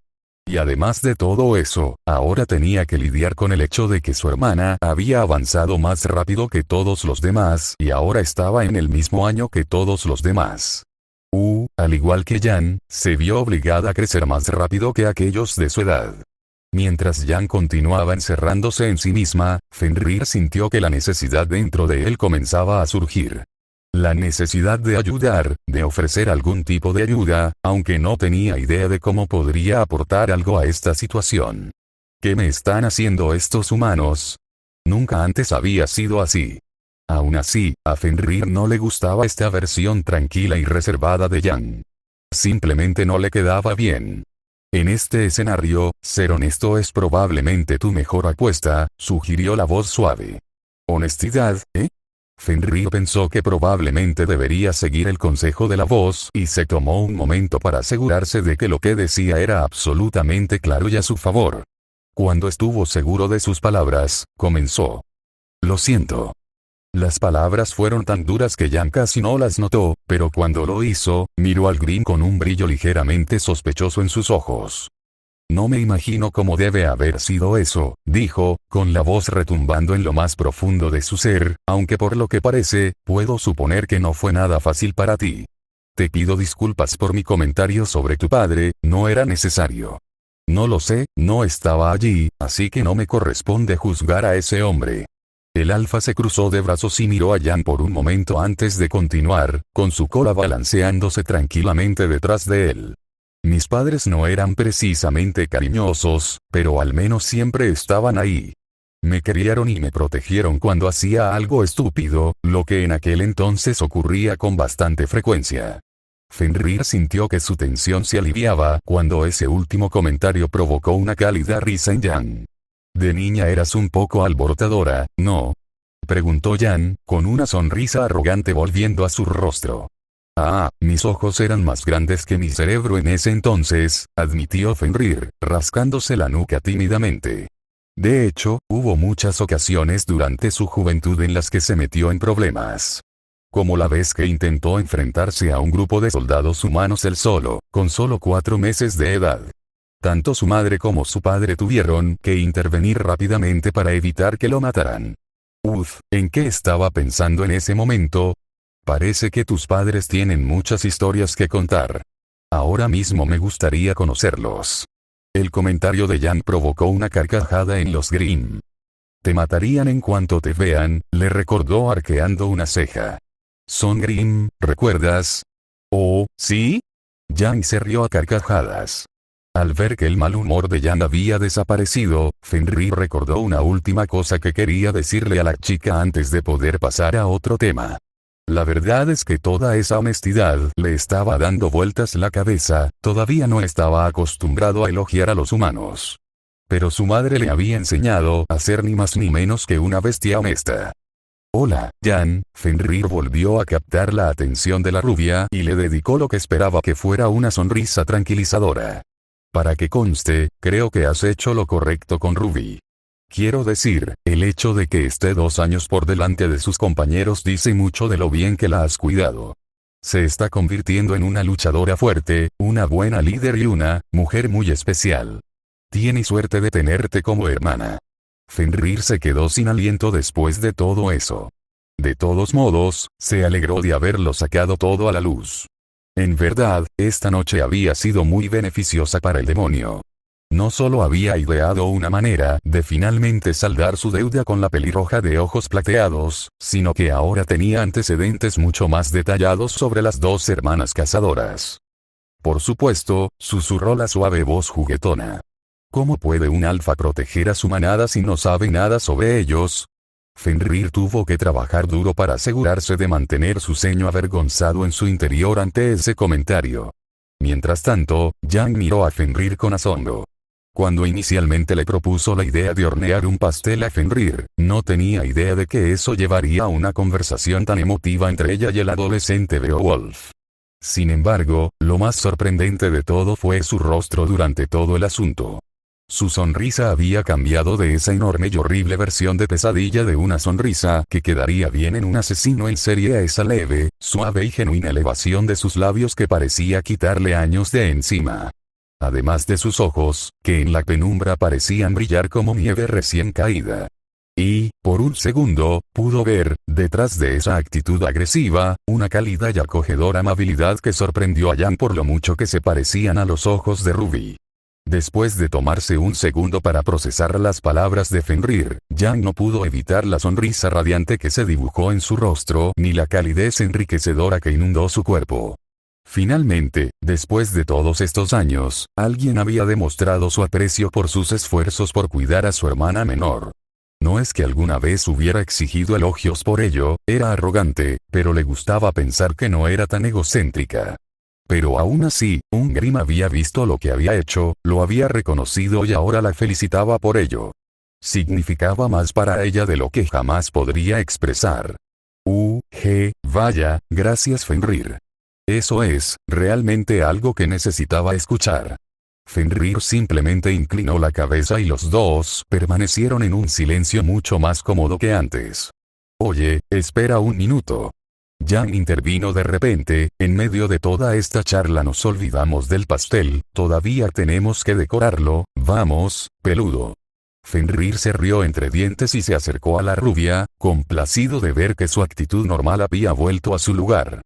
Y además de todo eso, ahora tenía que lidiar con el hecho de que su hermana había avanzado más rápido que todos los demás y ahora estaba en el mismo año que todos los demás. Al igual que Jan, se vio obligada a crecer más rápido que aquellos de su edad. Mientras Jan continuaba encerrándose en sí misma, Fenrir sintió que la necesidad dentro de él comenzaba a surgir. La necesidad de ayudar, de ofrecer algún tipo de ayuda, aunque no tenía idea de cómo podría aportar algo a esta situación. ¿Qué me están haciendo estos humanos? Nunca antes había sido así. Aún así, a Fenrir no le gustaba esta versión tranquila y reservada de Jan. Simplemente no le quedaba bien. En este escenario, ser honesto es probablemente tu mejor apuesta, sugirió la voz suave. ¿Honestidad, eh? Fenrir pensó que probablemente debería seguir el consejo de la voz y se tomó un momento para asegurarse de que lo que decía era absolutamente claro y a su favor. Cuando estuvo seguro de sus palabras, comenzó. Lo siento. Las palabras fueron tan duras que Jan casi no las notó, pero cuando lo hizo, miró al Grimm con un brillo ligeramente sospechoso en sus ojos. No me imagino cómo debe haber sido eso, dijo, con la voz retumbando en lo más profundo de su ser, aunque por lo que parece, puedo suponer que no fue nada fácil para ti. Te pido disculpas por mi comentario sobre tu padre, no era necesario. No lo sé, no estaba allí, así que no me corresponde juzgar a ese hombre. El alfa se cruzó de brazos y miró a Jan por un momento antes de continuar, con su cola balanceándose tranquilamente detrás de él. Mis padres no eran precisamente cariñosos, pero al menos siempre estaban ahí. Me criaron y me protegieron cuando hacía algo estúpido, lo que en aquel entonces ocurría con bastante frecuencia. Fenrir sintió que su tensión se aliviaba cuando ese último comentario provocó una cálida risa en Jan. De niña eras un poco alborotadora, ¿no? Preguntó Jan, con una sonrisa arrogante volviendo a su rostro. Mis ojos eran más grandes que mi cerebro en ese entonces, admitió Fenrir, rascándose la nuca tímidamente. De hecho, hubo muchas ocasiones durante su juventud en las que se metió en problemas. Como la vez que intentó enfrentarse a un grupo de soldados humanos él solo, con solo 4 meses de edad. Tanto su madre como su padre tuvieron que intervenir rápidamente para evitar que lo mataran. ¿En qué estaba pensando en ese momento? Parece que tus padres tienen muchas historias que contar. Ahora mismo me gustaría conocerlos. El comentario de Jan provocó una carcajada en los Grimm. Te matarían en cuanto te vean, le recordó arqueando una ceja. Son Grimm, ¿recuerdas? Oh, ¿sí? Jan se rió a carcajadas. Al ver que el mal humor de Jan había desaparecido, Fenrir recordó una última cosa que quería decirle a la chica antes de poder pasar a otro tema. La verdad es que toda esa honestidad le estaba dando vueltas la cabeza, todavía no estaba acostumbrado a elogiar a los humanos. Pero su madre le había enseñado a ser ni más ni menos que una bestia honesta. Hola, Jan. Fenrir volvió a captar la atención de la rubia y le dedicó lo que esperaba que fuera una sonrisa tranquilizadora. Para que conste, creo que has hecho lo correcto con Ruby. Quiero decir, el hecho de que esté 2 años por delante de sus compañeros dice mucho de lo bien que la has cuidado. Se está convirtiendo en una luchadora fuerte, una buena líder y una mujer muy especial. Tiene suerte de tenerte como hermana. Fenrir se quedó sin aliento después de todo eso. De todos modos, se alegró de haberlo sacado todo a la luz. En verdad, esta noche había sido muy beneficiosa para el demonio. No solo había ideado una manera de finalmente saldar su deuda con la pelirroja de ojos plateados, sino que ahora tenía antecedentes mucho más detallados sobre las 2 hermanas cazadoras. Por supuesto, susurró la suave voz juguetona. ¿Cómo puede un alfa proteger a su manada si no sabe nada sobre ellos? Fenrir tuvo que trabajar duro para asegurarse de mantener su ceño avergonzado en su interior ante ese comentario. Mientras tanto, Jan miró a Fenrir con asombro. Cuando inicialmente le propuso la idea de hornear un pastel a Fenrir, no tenía idea de que eso llevaría a una conversación tan emotiva entre ella y el adolescente Beowulf. Sin embargo, lo más sorprendente de todo fue su rostro durante todo el asunto. Su sonrisa había cambiado de esa enorme y horrible versión de pesadilla de una sonrisa que quedaría bien en un asesino en serie a esa leve, suave y genuina elevación de sus labios que parecía quitarle años de encima. Además de sus ojos, que en la penumbra parecían brillar como nieve recién caída. Y, por un segundo, pudo ver, detrás de esa actitud agresiva, una cálida y acogedora amabilidad que sorprendió a Jan por lo mucho que se parecían a los ojos de Ruby. Después de tomarse un segundo para procesar las palabras de Fenrir, Jan no pudo evitar la sonrisa radiante que se dibujó en su rostro ni la calidez enriquecedora que inundó su cuerpo. Finalmente, después de todos estos años, alguien había demostrado su aprecio por sus esfuerzos por cuidar a su hermana menor. No es que alguna vez hubiera exigido elogios por ello, era arrogante, pero le gustaba pensar que no era tan egocéntrica. Pero aún así, un Grimm había visto lo que había hecho, lo había reconocido y ahora la felicitaba por ello. Significaba más para ella de lo que jamás podría expresar. Vaya, gracias Fenrir. Eso es, realmente algo que necesitaba escuchar. Fenrir simplemente inclinó la cabeza y los dos permanecieron en un silencio mucho más cómodo que antes. Oye, espera un minuto. Jan intervino de repente, en medio de toda esta charla nos olvidamos del pastel, todavía tenemos que decorarlo, vamos, peludo. Fenrir se rió entre dientes y se acercó a la rubia, complacido de ver que su actitud normal había vuelto a su lugar.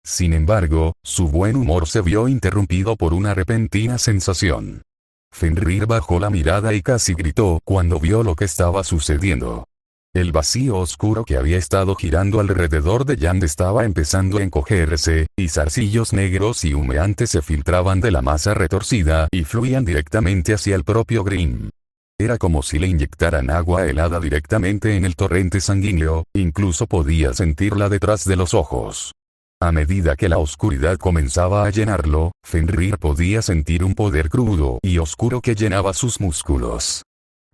Sin embargo, su buen humor se vio interrumpido por una repentina sensación. Fenrir bajó la mirada y casi gritó cuando vio lo que estaba sucediendo. El vacío oscuro que había estado girando alrededor de Jan estaba empezando a encogerse, y zarcillos negros y humeantes se filtraban de la masa retorcida y fluían directamente hacia el propio Grimm. Era como si le inyectaran agua helada directamente en el torrente sanguíneo, incluso podía sentirla detrás de los ojos. A medida que la oscuridad comenzaba a llenarlo, Fenrir podía sentir un poder crudo y oscuro que llenaba sus músculos.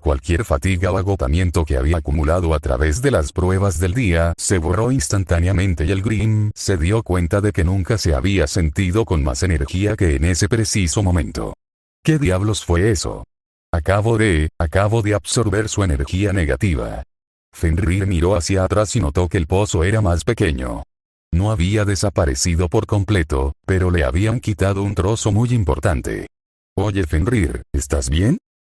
Cualquier fatiga o agotamiento que había acumulado a través de las pruebas del día se borró instantáneamente y el Grimm se dio cuenta de que nunca se había sentido con más energía que en ese preciso momento. ¿Qué diablos fue eso? Acabo de absorber su energía negativa. Fenrir miró hacia atrás y notó que el pozo era más pequeño. No había desaparecido por completo, pero le habían quitado un trozo muy importante. Oye Fenrir, ¿estás bien?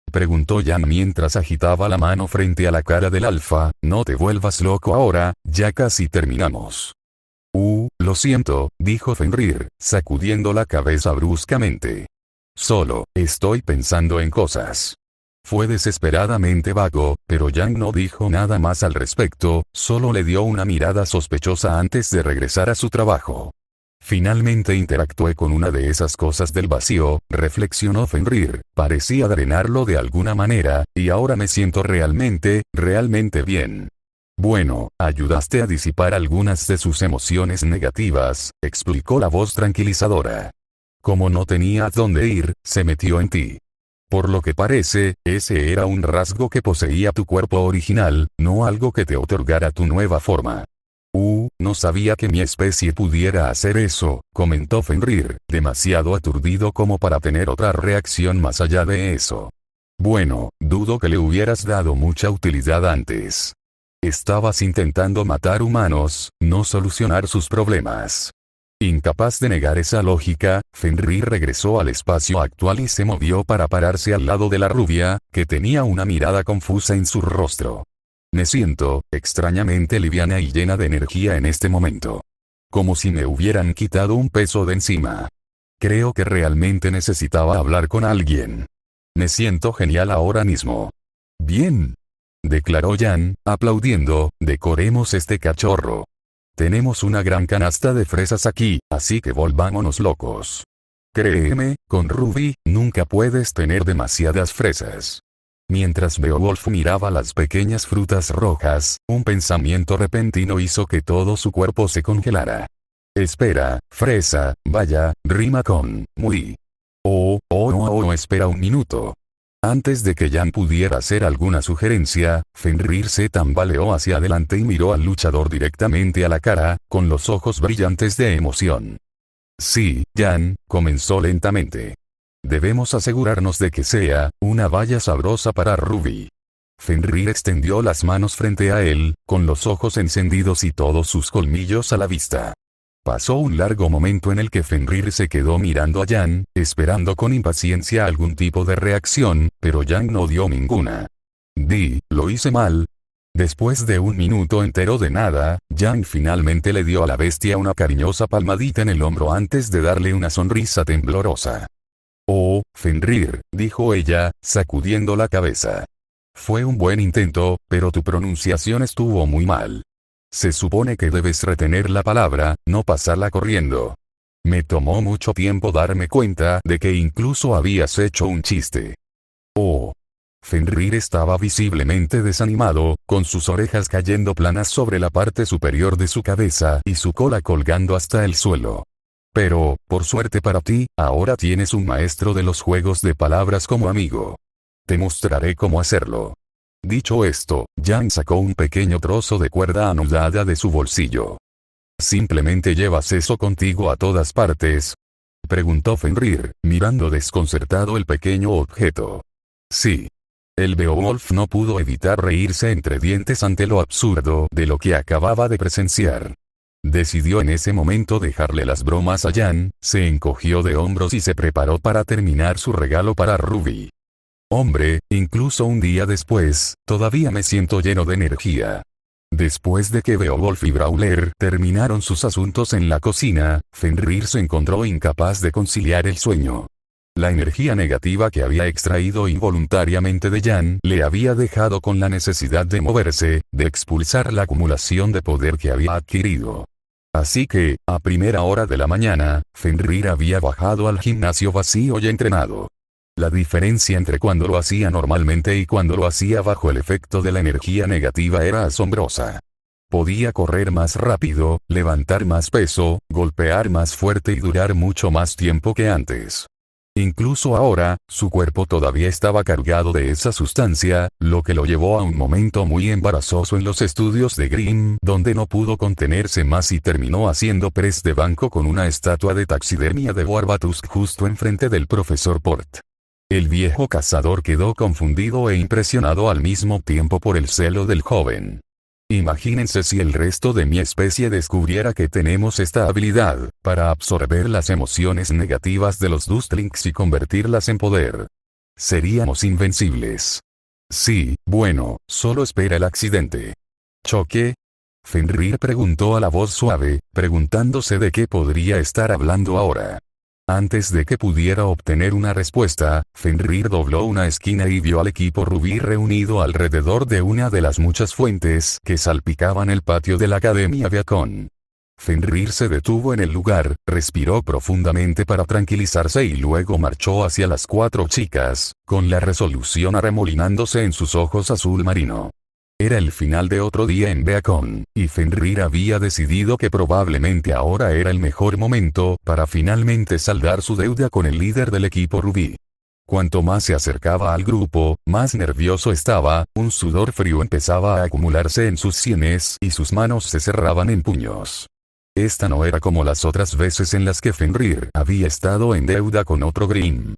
Preguntó Jan mientras agitaba la mano frente a la cara del alfa. No te vuelvas loco ahora, ya casi terminamos. Lo siento, dijo Fenrir, sacudiendo la cabeza bruscamente. Solo, estoy pensando en cosas. Fue desesperadamente vago, pero Jan no dijo nada más al respecto, solo le dio una mirada sospechosa antes de regresar a su trabajo. Finalmente interactué con una de esas cosas del vacío, reflexionó Fenrir, parecía drenarlo de alguna manera, y ahora me siento realmente bien. Bueno, ayudaste a disipar algunas de sus emociones negativas, explicó la voz tranquilizadora. Como no tenía a dónde ir, se metió en ti. Por lo que parece, ese era un rasgo que poseía tu cuerpo original, no algo que te otorgara tu nueva forma. No sabía que mi especie pudiera hacer eso, comentó Fenrir, demasiado aturdido como para tener otra reacción más allá de eso. Bueno, dudo que le hubieras dado mucha utilidad antes. Estabas intentando matar humanos, no solucionar sus problemas. Incapaz de negar esa lógica, Fenrir regresó al espacio actual y se movió para pararse al lado de la rubia, que tenía una mirada confusa en su rostro. Me siento, extrañamente liviana y llena de energía en este momento. Como si me hubieran quitado un peso de encima. Creo que realmente necesitaba hablar con alguien. Me siento genial ahora mismo. Bien. Declaró Jan, aplaudiendo, decoremos este cachorro. Tenemos una gran canasta de fresas aquí, así que volvámonos locos. Créeme, con Ruby, nunca puedes tener demasiadas fresas. Mientras Beowulf miraba las pequeñas frutas rojas, un pensamiento repentino hizo que todo su cuerpo se congelara. Espera, fresa, vaya, rima con, muy. No, espera un minuto. Antes de que Jan pudiera hacer alguna sugerencia, Fenrir se tambaleó hacia adelante y miró al luchador directamente a la cara, con los ojos brillantes de emoción. Sí, Jan, comenzó lentamente. Debemos asegurarnos de que sea una valla sabrosa para Ruby. Fenrir extendió las manos frente a él, con los ojos encendidos y todos sus colmillos a la vista. Pasó un largo momento en el que Fenrir se quedó mirando a Jan, esperando con impaciencia algún tipo de reacción, pero Jan no dio ninguna. ¿Lo hice mal? Después de un minuto entero de nada, Jan finalmente le dio a la bestia una cariñosa palmadita en el hombro antes de darle una sonrisa temblorosa. Fenrir, dijo ella, sacudiendo la cabeza. Fue un buen intento, pero tu pronunciación estuvo muy mal. Se supone que debes retener la palabra, no pasarla corriendo. Me tomó mucho tiempo darme cuenta de que incluso habías hecho un chiste. Fenrir estaba visiblemente desanimado, con sus orejas cayendo planas sobre la parte superior de su cabeza y su cola colgando hasta el suelo. Pero, por suerte para ti, ahora tienes un maestro de los juegos de palabras como amigo. Te mostraré cómo hacerlo. Dicho esto, Jan sacó un pequeño trozo de cuerda anudada de su bolsillo. ¿Simplemente llevas eso contigo a todas partes?, preguntó Fenrir, mirando desconcertado el pequeño objeto. Sí. El Beowulf no pudo evitar reírse entre dientes ante lo absurdo de lo que acababa de presenciar. Decidió en ese momento dejarle las bromas a Jan, se encogió de hombros y se preparó para terminar su regalo para Ruby. Hombre, incluso un día después, todavía me siento lleno de energía. Después de que Beowulf y Brawler terminaron sus asuntos en la cocina, Fenrir se encontró incapaz de conciliar el sueño. La energía negativa que había extraído involuntariamente de Jan le había dejado con la necesidad de moverse, de expulsar la acumulación de poder que había adquirido. Así que, a primera hora de la mañana, Fenrir había bajado al gimnasio vacío y entrenado. La diferencia entre cuando lo hacía normalmente y cuando lo hacía bajo el efecto de la energía negativa era asombrosa. Podía correr más rápido, levantar más peso, golpear más fuerte y durar mucho más tiempo que antes. Incluso ahora, su cuerpo todavía estaba cargado de esa sustancia, lo que lo llevó a un momento muy embarazoso en los estudios de Grimm, donde no pudo contenerse más y terminó haciendo press de banco con una estatua de taxidermia de Warbatus justo enfrente del profesor Port. El viejo cazador quedó confundido e impresionado al mismo tiempo por el celo del joven. Imagínense si el resto de mi especie descubriera que tenemos esta habilidad, para absorber las emociones negativas de los Dustlings y convertirlas en poder. Seríamos invencibles. Sí, bueno, solo espera el accidente. ¿Choque? Fenrir preguntó a la voz suave, preguntándose de qué podría estar hablando ahora. Antes de que pudiera obtener una respuesta, Fenrir dobló una esquina y vio al equipo rubí reunido alrededor de una de las muchas fuentes que salpicaban el patio de la Academia Viacon. Fenrir se detuvo en el lugar, respiró profundamente para tranquilizarse y luego marchó hacia las 4 chicas, con la resolución arremolinándose en sus ojos azul marino. Era el final de otro día en Beacon, y Fenrir había decidido que probablemente ahora era el mejor momento para finalmente saldar su deuda con el líder del equipo rubí. Cuanto más se acercaba al grupo, más nervioso estaba, un sudor frío empezaba a acumularse en sus sienes y sus manos se cerraban en puños. Esta no era como las otras veces en las que Fenrir había estado en deuda con otro Grimm.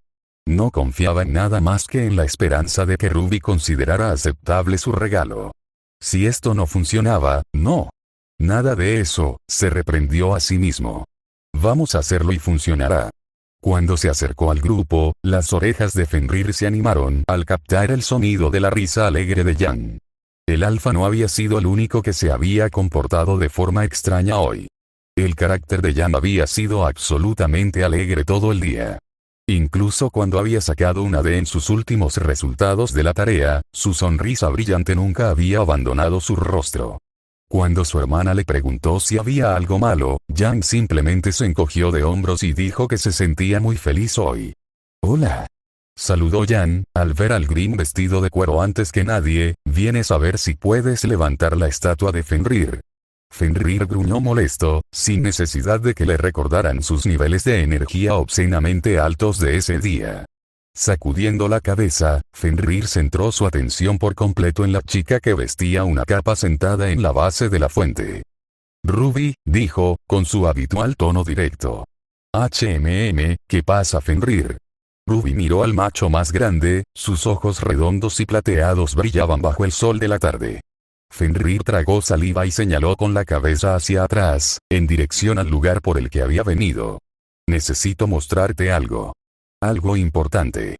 No confiaba en nada más que en la esperanza de que Ruby considerara aceptable su regalo. Si esto no funcionaba, no. Nada de eso, se reprendió a sí mismo. Vamos a hacerlo y funcionará. Cuando se acercó al grupo, las orejas de Fenrir se animaron al captar el sonido de la risa alegre de Jan. El alfa no había sido el único que se había comportado de forma extraña hoy. El carácter de Jan había sido absolutamente alegre todo el día. Incluso cuando había sacado una D en sus últimos resultados de la tarea, su sonrisa brillante nunca había abandonado su rostro. Cuando su hermana le preguntó si había algo malo, Jan simplemente se encogió de hombros y dijo que se sentía muy feliz hoy. «Hola», saludó Jan, al ver al Grimm vestido de cuero antes que nadie. «¿Vienes a ver si puedes levantar la estatua de Fenrir?» Fenrir gruñó molesto, sin necesidad de que le recordaran sus niveles de energía obscenamente altos de ese día. Sacudiendo la cabeza, Fenrir centró su atención por completo en la chica que vestía una capa sentada en la base de la fuente. «Ruby», dijo, con su habitual tono directo. «¿Qué pasa, Fenrir?» Ruby miró al macho más grande, sus ojos redondos y plateados brillaban bajo el sol de la tarde. Fenrir tragó saliva y señaló con la cabeza hacia atrás, en dirección al lugar por el que había venido. «Necesito mostrarte algo. Algo importante».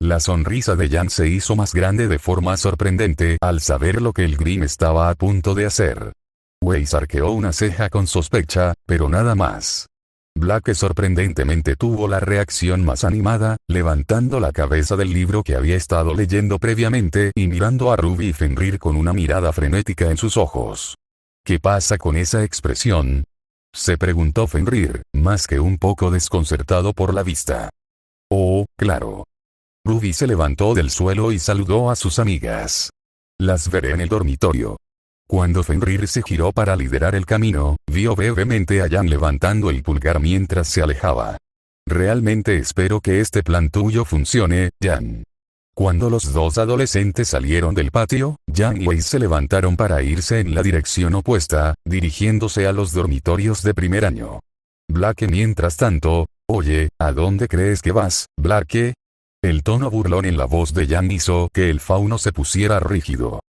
La sonrisa de Jan se hizo más grande de forma sorprendente al saber lo que el Grimm estaba a punto de hacer. Weiss arqueó una ceja con sospecha, pero nada más. Blake sorprendentemente tuvo la reacción más animada, levantando la cabeza del libro que había estado leyendo previamente y mirando a Ruby y Fenrir con una mirada frenética en sus ojos. «¿Qué pasa con esa expresión?», se preguntó Fenrir, más que un poco desconcertado por la vista. «Oh, claro». Ruby se levantó del suelo y saludó a sus amigas. «Las veré en el dormitorio». Cuando Fenrir se giró para liderar el camino, vio brevemente a Jan levantando el pulgar mientras se alejaba. «Realmente espero que este plan tuyo funcione, Jan». Cuando los dos adolescentes salieron del patio, Jan y Weiss se levantaron para irse en la dirección opuesta, dirigiéndose a los dormitorios de primer año. Blake mientras tanto: «Oye, ¿a dónde crees que vas, Blake?». El tono burlón en la voz de Jan hizo que el fauno se pusiera rígido.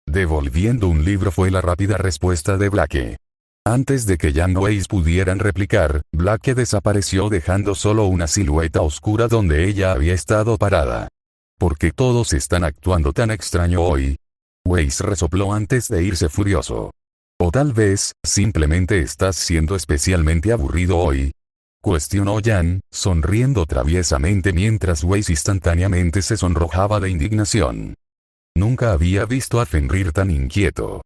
«Devolviendo un libro», fue la rápida respuesta de Blake. Antes de que Jan y Weiss pudieran replicar, Blake desapareció dejando solo una silueta oscura donde ella había estado parada. «¿Por qué todos están actuando tan extraño hoy?», Weiss resopló antes de irse furioso. «O tal vez, simplemente estás siendo especialmente aburrido hoy», cuestionó Jan, sonriendo traviesamente mientras Weiss instantáneamente se sonrojaba de indignación. Nunca había visto a Fenrir tan inquieto.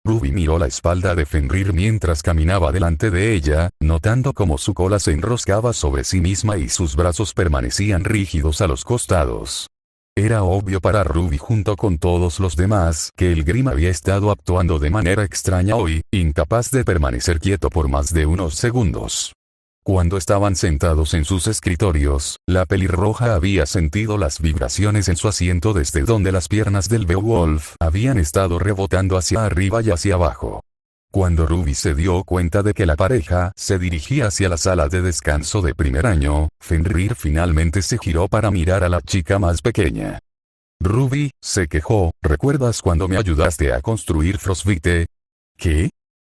Ruby miró la espalda de Fenrir mientras caminaba delante de ella, notando cómo su cola se enroscaba sobre sí misma y sus brazos permanecían rígidos a los costados. Era obvio para Ruby junto con todos los demás que el Grimm había estado actuando de manera extraña hoy, incapaz de permanecer quieto por más de unos segundos. Cuando estaban sentados en sus escritorios, la pelirroja había sentido las vibraciones en su asiento desde donde las piernas del Beowulf habían estado rebotando hacia arriba y hacia abajo. Cuando Ruby se dio cuenta de que la pareja se dirigía hacia la sala de descanso de primer año, Fenrir finalmente se giró para mirar a la chica más pequeña. «Ruby», se quejó, «¿recuerdas cuando me ayudaste a construir Frostbite?». ¿Qué?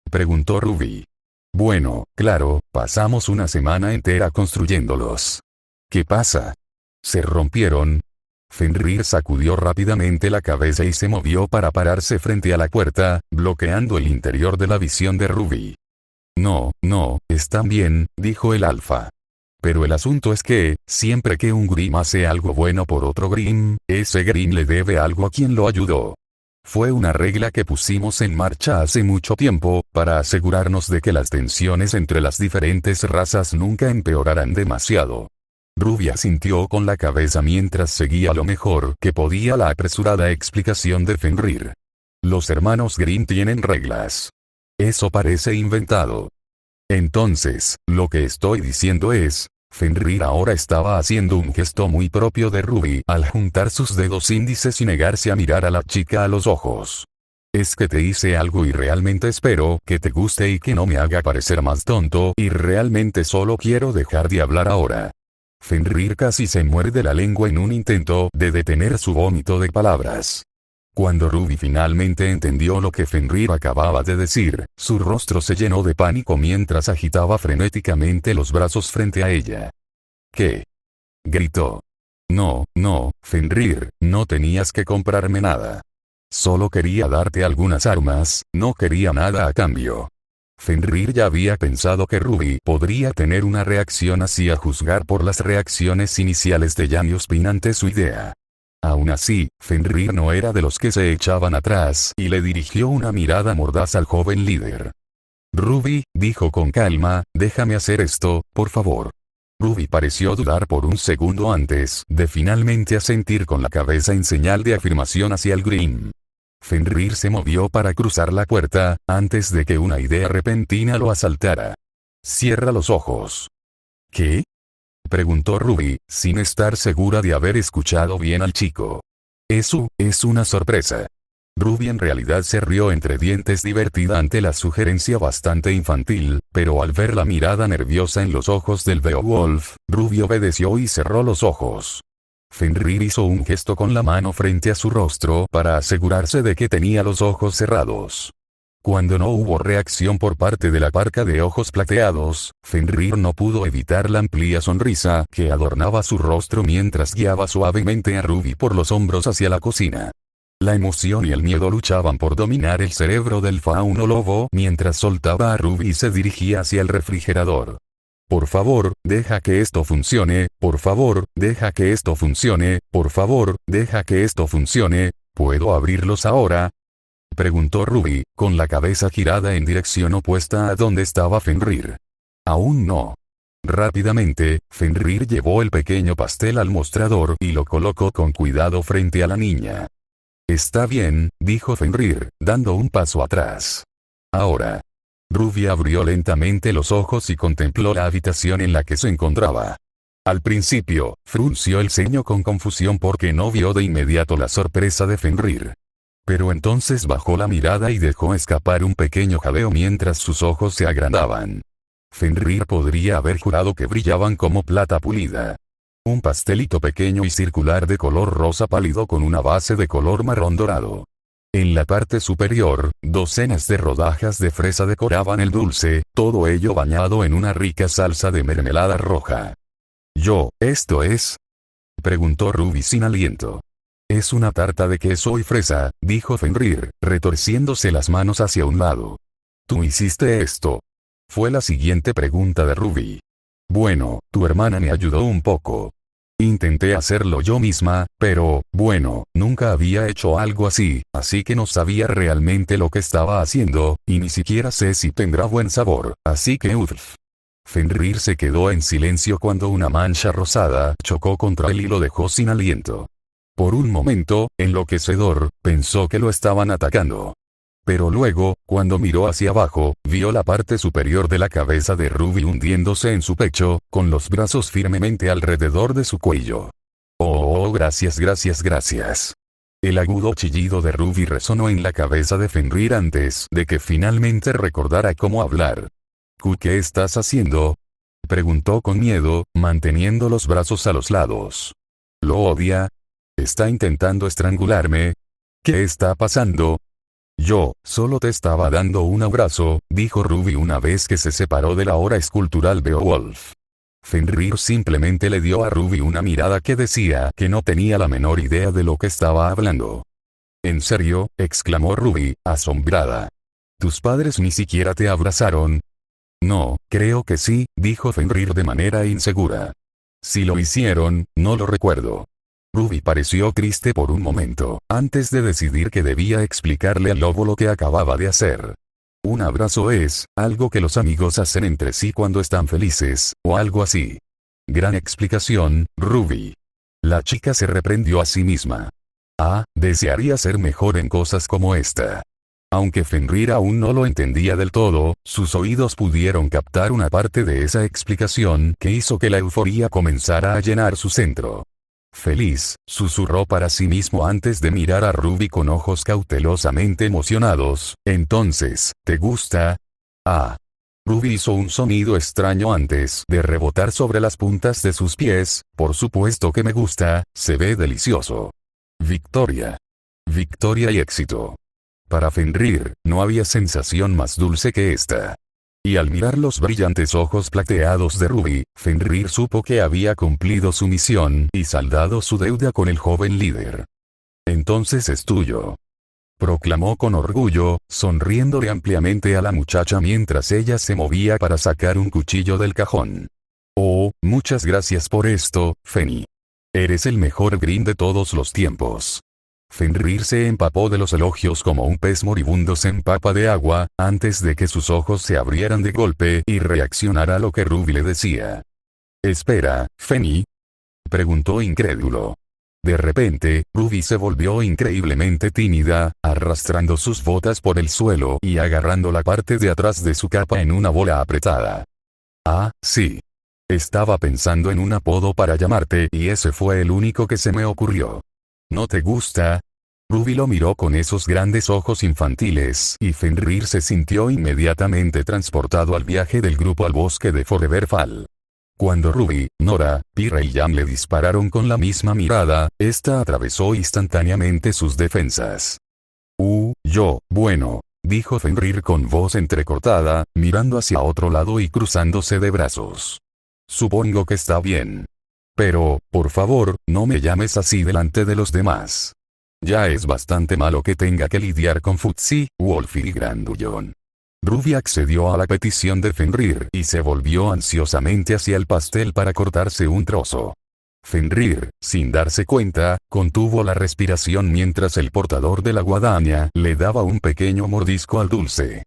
Preguntó Ruby. Bueno, claro, pasamos una semana entera construyéndolos. ¿Qué pasa? ¿Se rompieron? Fenrir sacudió rápidamente la cabeza y se movió para pararse frente a la puerta, bloqueando el interior de la visión de Ruby. No, están bien, dijo el alfa. Pero el asunto es que, siempre que un Grimm hace algo bueno por otro Grimm, ese Grimm le debe algo a quien lo ayudó. Fue una regla que pusimos en marcha hace mucho tiempo, para asegurarnos de que las tensiones entre las diferentes razas nunca empeoraran demasiado. Ruby asintió con la cabeza mientras seguía lo mejor que podía la apresurada explicación de Fenrir. Los hermanos Grimm tienen reglas. Eso parece inventado. Entonces, lo que estoy diciendo es, Fenrir ahora estaba haciendo un gesto muy propio de Ruby al juntar sus dedos índices y negarse a mirar a la chica a los ojos. Es que te hice algo y realmente espero que te guste y que no me haga parecer más tonto y realmente solo quiero dejar de hablar ahora. Fenrir casi se muerde la lengua en un intento de detener su vómito de palabras. Cuando Ruby finalmente entendió lo que Fenrir acababa de decir, su rostro se llenó de pánico mientras agitaba frenéticamente los brazos frente a ella. ¿Qué? Gritó. No, Fenrir, no tenías que comprarme nada. Solo quería darte algunas armas, no quería nada a cambio. Fenrir ya había pensado que Ruby podría tener una reacción así a juzgar por las reacciones iniciales de Yamiuspin ante su idea. Aún así, Fenrir no era de los que se echaban atrás y le dirigió una mirada mordaz al joven líder. Ruby, dijo con calma, déjame hacer esto, por favor. Ruby pareció dudar por un segundo antes de finalmente asentir con la cabeza en señal de afirmación hacia el Grimm. Fenrir se movió para cruzar la puerta, antes de que una idea repentina lo asaltara. Cierra los ojos. ¿Qué? Preguntó Ruby, sin estar segura de haber escuchado bien al chico. Eso, es una sorpresa. Ruby en realidad se rió entre dientes divertida ante la sugerencia bastante infantil, pero al ver la mirada nerviosa en los ojos del Beowulf, Ruby obedeció y cerró los ojos. Fenrir hizo un gesto con la mano frente a su rostro para asegurarse de que tenía los ojos cerrados. Cuando no hubo reacción por parte de la parca de ojos plateados, Fenrir no pudo evitar la amplia sonrisa que adornaba su rostro mientras guiaba suavemente a Ruby por los hombros hacia la cocina. La emoción y el miedo luchaban por dominar el cerebro del fauno lobo mientras soltaba a Ruby y se dirigía hacia el refrigerador. Por favor, deja que esto funcione, por favor, deja que esto funcione, por favor, deja que esto funcione, ¿puedo abrirlos ahora? Preguntó Ruby, con la cabeza girada en dirección opuesta a donde estaba Fenrir. Aún no. Rápidamente, Fenrir llevó el pequeño pastel al mostrador y lo colocó con cuidado frente a la niña. Está bien, dijo Fenrir, dando un paso atrás. Ahora. Ruby abrió lentamente los ojos y contempló la habitación en la que se encontraba. Al principio, frunció el ceño con confusión porque no vio de inmediato la sorpresa de Fenrir. Pero entonces bajó la mirada y dejó escapar un pequeño jadeo mientras sus ojos se agrandaban. Fenrir podría haber jurado que brillaban como plata pulida. Un pastelito pequeño y circular de color rosa pálido con una base de color marrón dorado. En la parte superior, docenas de rodajas de fresa decoraban el dulce, todo ello bañado en una rica salsa de mermelada roja. ¿Esto es? Preguntó Ruby sin aliento. Es una tarta de queso y fresa, dijo Fenrir, retorciéndose las manos hacia un lado. ¿Tú hiciste esto? Fue la siguiente pregunta de Ruby. Bueno, tu hermana me ayudó un poco. Intenté hacerlo yo misma, pero, bueno, nunca había hecho algo así que no sabía realmente lo que estaba haciendo, y ni siquiera sé si tendrá buen sabor, así que uff. Fenrir se quedó en silencio cuando una mancha rosada chocó contra él y lo dejó sin aliento. Por un momento, enloquecedor, pensó que lo estaban atacando. Pero luego, cuando miró hacia abajo, vio la parte superior de la cabeza de Ruby hundiéndose en su pecho, con los brazos firmemente alrededor de su cuello. Oh, gracias. El agudo chillido de Ruby resonó en la cabeza de Fenrir antes de que finalmente recordara cómo hablar. ¿Qué estás haciendo? Preguntó con miedo, manteniendo los brazos a los lados. ¿Lo odia? ¿Está intentando estrangularme? ¿Qué está pasando? Yo, solo te estaba dando un abrazo, dijo Ruby una vez que se separó de la hora escultural Beowulf. Fenrir simplemente le dio a Ruby una mirada que decía que no tenía la menor idea de lo que estaba hablando. ¿En serio?, exclamó Ruby, asombrada. ¿Tus padres ni siquiera te abrazaron? No, creo que sí, dijo Fenrir de manera insegura. Si lo hicieron, no lo recuerdo. Ruby pareció triste por un momento, antes de decidir que debía explicarle al lobo lo que acababa de hacer. Un abrazo es algo que los amigos hacen entre sí cuando están felices, o algo así. Gran explicación, Ruby. La chica se reprendió a sí misma. Desearía ser mejor en cosas como esta. Aunque Fenrir aún no lo entendía del todo, sus oídos pudieron captar una parte de esa explicación que hizo que la euforía comenzara a llenar su centro. Feliz, susurró para sí mismo antes de mirar a Ruby con ojos cautelosamente emocionados. Entonces, ¿te gusta? Ruby hizo un sonido extraño antes de rebotar sobre las puntas de sus pies. Por supuesto que me gusta, se ve delicioso. Victoria. Victoria y éxito. Para Fenrir, no había sensación más dulce que esta. Y al mirar los brillantes ojos plateados de Ruby, Fenrir supo que había cumplido su misión y saldado su deuda con el joven líder. Entonces es tuyo. Proclamó con orgullo, sonriéndole ampliamente a la muchacha mientras ella se movía para sacar un cuchillo del cajón. Oh, muchas gracias por esto, Feni. Eres el mejor Grimm de todos los tiempos. Fenrir se empapó de los elogios como un pez moribundo se empapa de agua, antes de que sus ojos se abrieran de golpe y reaccionara a lo que Ruby le decía. «Espera, Feni», preguntó incrédulo. De repente, Ruby se volvió increíblemente tímida, arrastrando sus botas por el suelo y agarrando la parte de atrás de su capa en una bola apretada. Sí. Estaba pensando en un apodo para llamarte y ese fue el único que se me ocurrió. ¿No te gusta? Ruby lo miró con esos grandes ojos infantiles y Fenrir se sintió inmediatamente transportado al viaje del grupo al bosque de Foreverfall. Cuando Ruby, Nora, Pyra y Jam le dispararon con la misma mirada, esta atravesó instantáneamente sus defensas. Bueno, dijo Fenrir con voz entrecortada, mirando hacia otro lado y cruzándose de brazos. Supongo que está bien. Pero, por favor, no me llames así delante de los demás. Ya es bastante malo que tenga que lidiar con Futsi, Wolf y Grandullón. Ruby accedió a la petición de Fenrir y se volvió ansiosamente hacia el pastel para cortarse un trozo. Fenrir, sin darse cuenta, contuvo la respiración mientras el portador de la guadaña le daba un pequeño mordisco al dulce.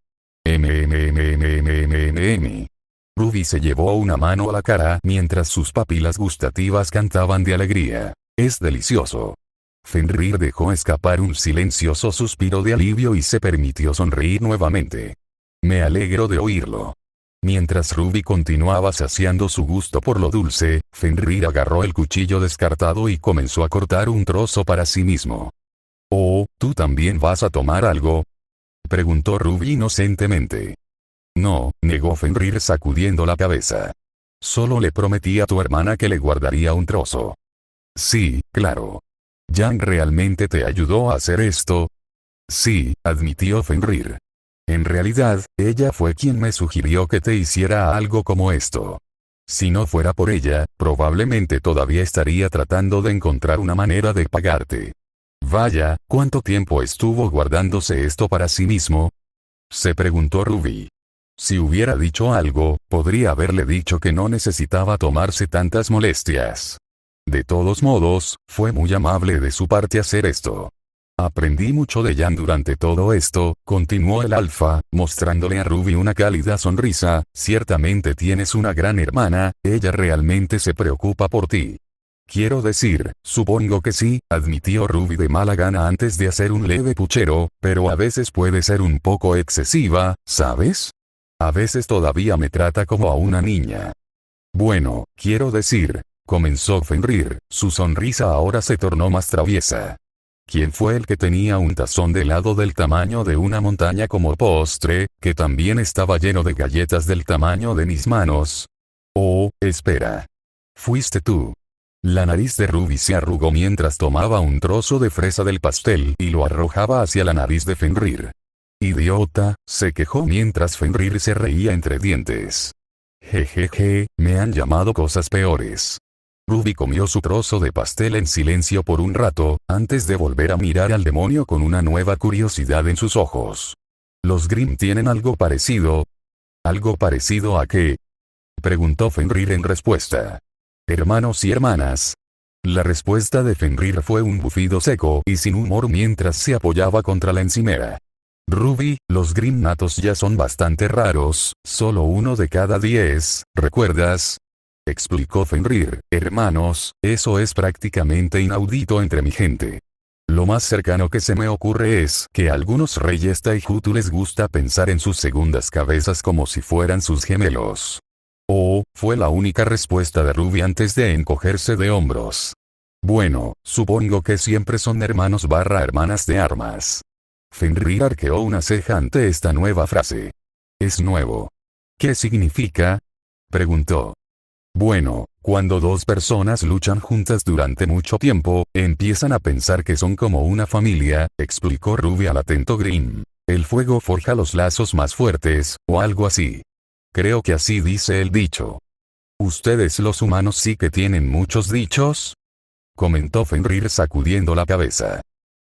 Ruby se llevó una mano a la cara mientras sus papilas gustativas cantaban de alegría. Es delicioso. Fenrir dejó escapar un silencioso suspiro de alivio y se permitió sonreír nuevamente. Me alegro de oírlo. Mientras Ruby continuaba saciando su gusto por lo dulce, Fenrir agarró el cuchillo descartado y comenzó a cortar un trozo para sí mismo. ¿Tú también vas a tomar algo?, preguntó Ruby inocentemente. No, negó Fenrir sacudiendo la cabeza. Solo le prometí a tu hermana que le guardaría un trozo. Sí, claro. ¿Jan realmente te ayudó a hacer esto? Sí, admitió Fenrir. En realidad, ella fue quien me sugirió que te hiciera algo como esto. Si no fuera por ella, probablemente todavía estaría tratando de encontrar una manera de pagarte. Vaya, ¿cuánto tiempo estuvo guardándose esto para sí mismo?, se preguntó Ruby. Si hubiera dicho algo, podría haberle dicho que no necesitaba tomarse tantas molestias. De todos modos, fue muy amable de su parte hacer esto. Aprendí mucho de Jan durante todo esto, continuó el alfa, mostrándole a Ruby una cálida sonrisa. Ciertamente tienes una gran hermana, ella realmente se preocupa por ti. Quiero decir, supongo que sí, admitió Ruby de mala gana antes de hacer un leve puchero, pero a veces puede ser un poco excesiva, ¿sabes? A veces todavía me trata como a una niña. Bueno, quiero decir, comenzó Fenrir, su sonrisa ahora se tornó más traviesa. ¿Quién fue el que tenía un tazón de helado del tamaño de una montaña como postre, que también estaba lleno de galletas del tamaño de mis manos? Espera. Fuiste tú. La nariz de Ruby se arrugó mientras tomaba un trozo de fresa del pastel y lo arrojaba hacia la nariz de Fenrir. Idiota, se quejó mientras Fenrir se reía entre dientes. Jejeje, me han llamado cosas peores. Ruby comió su trozo de pastel en silencio por un rato, antes de volver a mirar al demonio con una nueva curiosidad en sus ojos. ¿Los Grimm tienen algo parecido? ¿Algo parecido a qué? Preguntó Fenrir en respuesta. ¿Hermanos y hermanas? La respuesta de Fenrir fue un bufido seco y sin humor mientras se apoyaba contra la encimera. Ruby, los Grimm natos ya son bastante raros, solo 1 de cada 10, ¿recuerdas? Explicó Fenrir. Hermanos, eso es prácticamente inaudito entre mi gente. Lo más cercano que se me ocurre es que a algunos reyes Taihutu les gusta pensar en sus segundas cabezas como si fueran sus gemelos. Oh, fue la única respuesta de Ruby antes de encogerse de hombros. Bueno, supongo que siempre son hermanos/hermanas de armas. Fenrir arqueó una ceja ante esta nueva frase. Es nuevo. ¿Qué significa? Preguntó. Bueno, cuando 2 personas luchan juntas durante mucho tiempo, empiezan a pensar que son como una familia, explicó Ruby al atento Grimm. El fuego forja los lazos más fuertes, o algo así. Creo que así dice el dicho. ¿Ustedes los humanos sí que tienen muchos dichos? Comentó Fenrir sacudiendo la cabeza.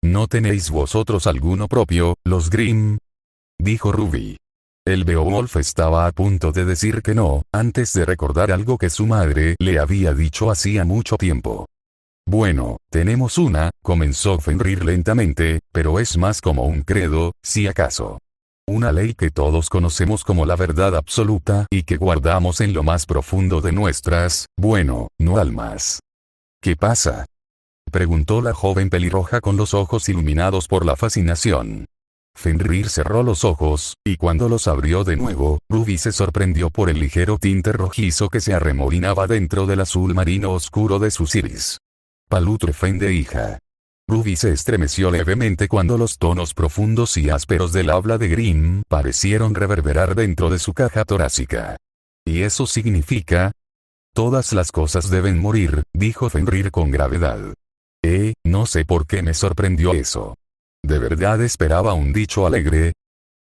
¿No tenéis vosotros alguno propio, los Grimm? Dijo Ruby. El Beowulf estaba a punto de decir que no, antes de recordar algo que su madre le había dicho hacía mucho tiempo. Bueno, tenemos una, comenzó Fenrir lentamente, pero es más como un credo, si acaso. Una ley que todos conocemos como la verdad absoluta y que guardamos en lo más profundo de nuestras, bueno, no almas. ¿Qué pasa? Preguntó la joven pelirroja con los ojos iluminados por la fascinación. Fenrir cerró los ojos, y cuando los abrió de nuevo, Ruby se sorprendió por el ligero tinte rojizo que se arremolinaba dentro del azul marino oscuro de sus iris. Palutre Fende hija. Ruby se estremeció levemente cuando los tonos profundos y ásperos del habla de Grimm parecieron reverberar dentro de su caja torácica. ¿Y eso significa? Todas las cosas deben morir, dijo Fenrir con gravedad. No sé por qué me sorprendió eso. ¿De verdad esperaba un dicho alegre?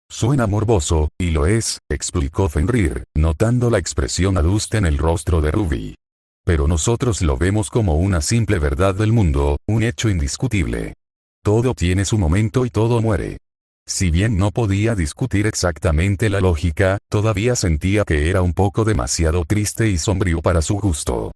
Suena morboso, y lo es, explicó Fenrir, notando la expresión adusta en el rostro de Ruby. Pero nosotros lo vemos como una simple verdad del mundo, un hecho indiscutible. Todo tiene su momento y todo muere. Si bien no podía discutir exactamente la lógica, todavía sentía que era un poco demasiado triste y sombrío para su gusto.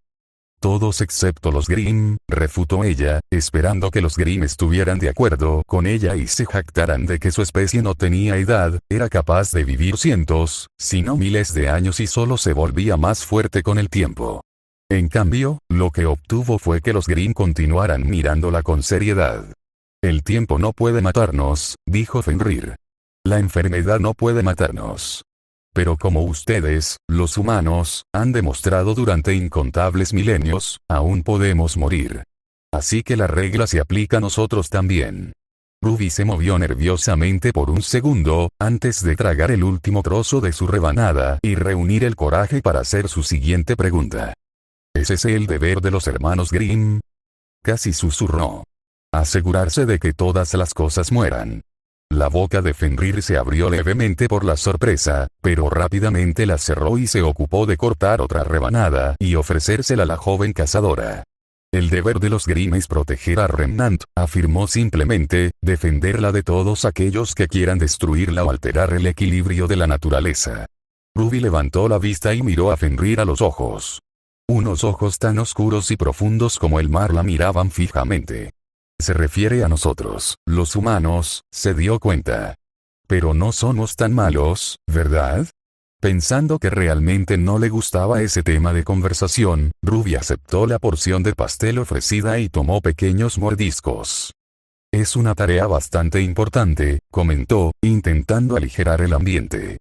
Todos excepto los Grimm, refutó ella, esperando que los Grimm estuvieran de acuerdo con ella y se jactaran de que su especie no tenía edad, era capaz de vivir cientos, si no miles de años y solo se volvía más fuerte con el tiempo. En cambio, lo que obtuvo fue que los Grimm continuaran mirándola con seriedad. El tiempo no puede matarnos, dijo Fenrir. La enfermedad no puede matarnos. Pero como ustedes, los humanos, han demostrado durante incontables milenios, aún podemos morir. Así que la regla se aplica a nosotros también. Ruby se movió nerviosamente por un segundo, antes de tragar el último trozo de su rebanada y reunir el coraje para hacer su siguiente pregunta. ¿Es ese el deber de los hermanos Grimm? Casi susurró. Asegurarse de que todas las cosas mueran. La boca de Fenrir se abrió levemente por la sorpresa, pero rápidamente la cerró y se ocupó de cortar otra rebanada y ofrecérsela a la joven cazadora. El deber de los Grimm es proteger a Remnant, afirmó simplemente, defenderla de todos aquellos que quieran destruirla o alterar el equilibrio de la naturaleza. Ruby levantó la vista y miró a Fenrir a los ojos. Unos ojos tan oscuros y profundos como el mar la miraban fijamente. Se refiere a nosotros, los humanos, se dio cuenta. Pero no somos tan malos, ¿verdad? Pensando que realmente no le gustaba ese tema de conversación, Ruby aceptó la porción de pastel ofrecida y tomó pequeños mordiscos. Es una tarea bastante importante, comentó, intentando aligerar el ambiente.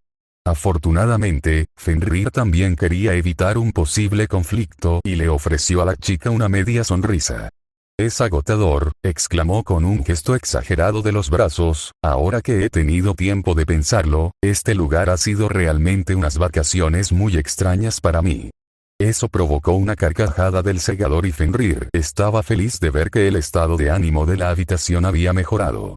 Afortunadamente, Fenrir también quería evitar un posible conflicto y le ofreció a la chica una media sonrisa. Es agotador, exclamó con un gesto exagerado de los brazos, ahora que he tenido tiempo de pensarlo, este lugar ha sido realmente unas vacaciones muy extrañas para mí. Eso provocó una carcajada del segador y Fenrir estaba feliz de ver que el estado de ánimo de la habitación había mejorado.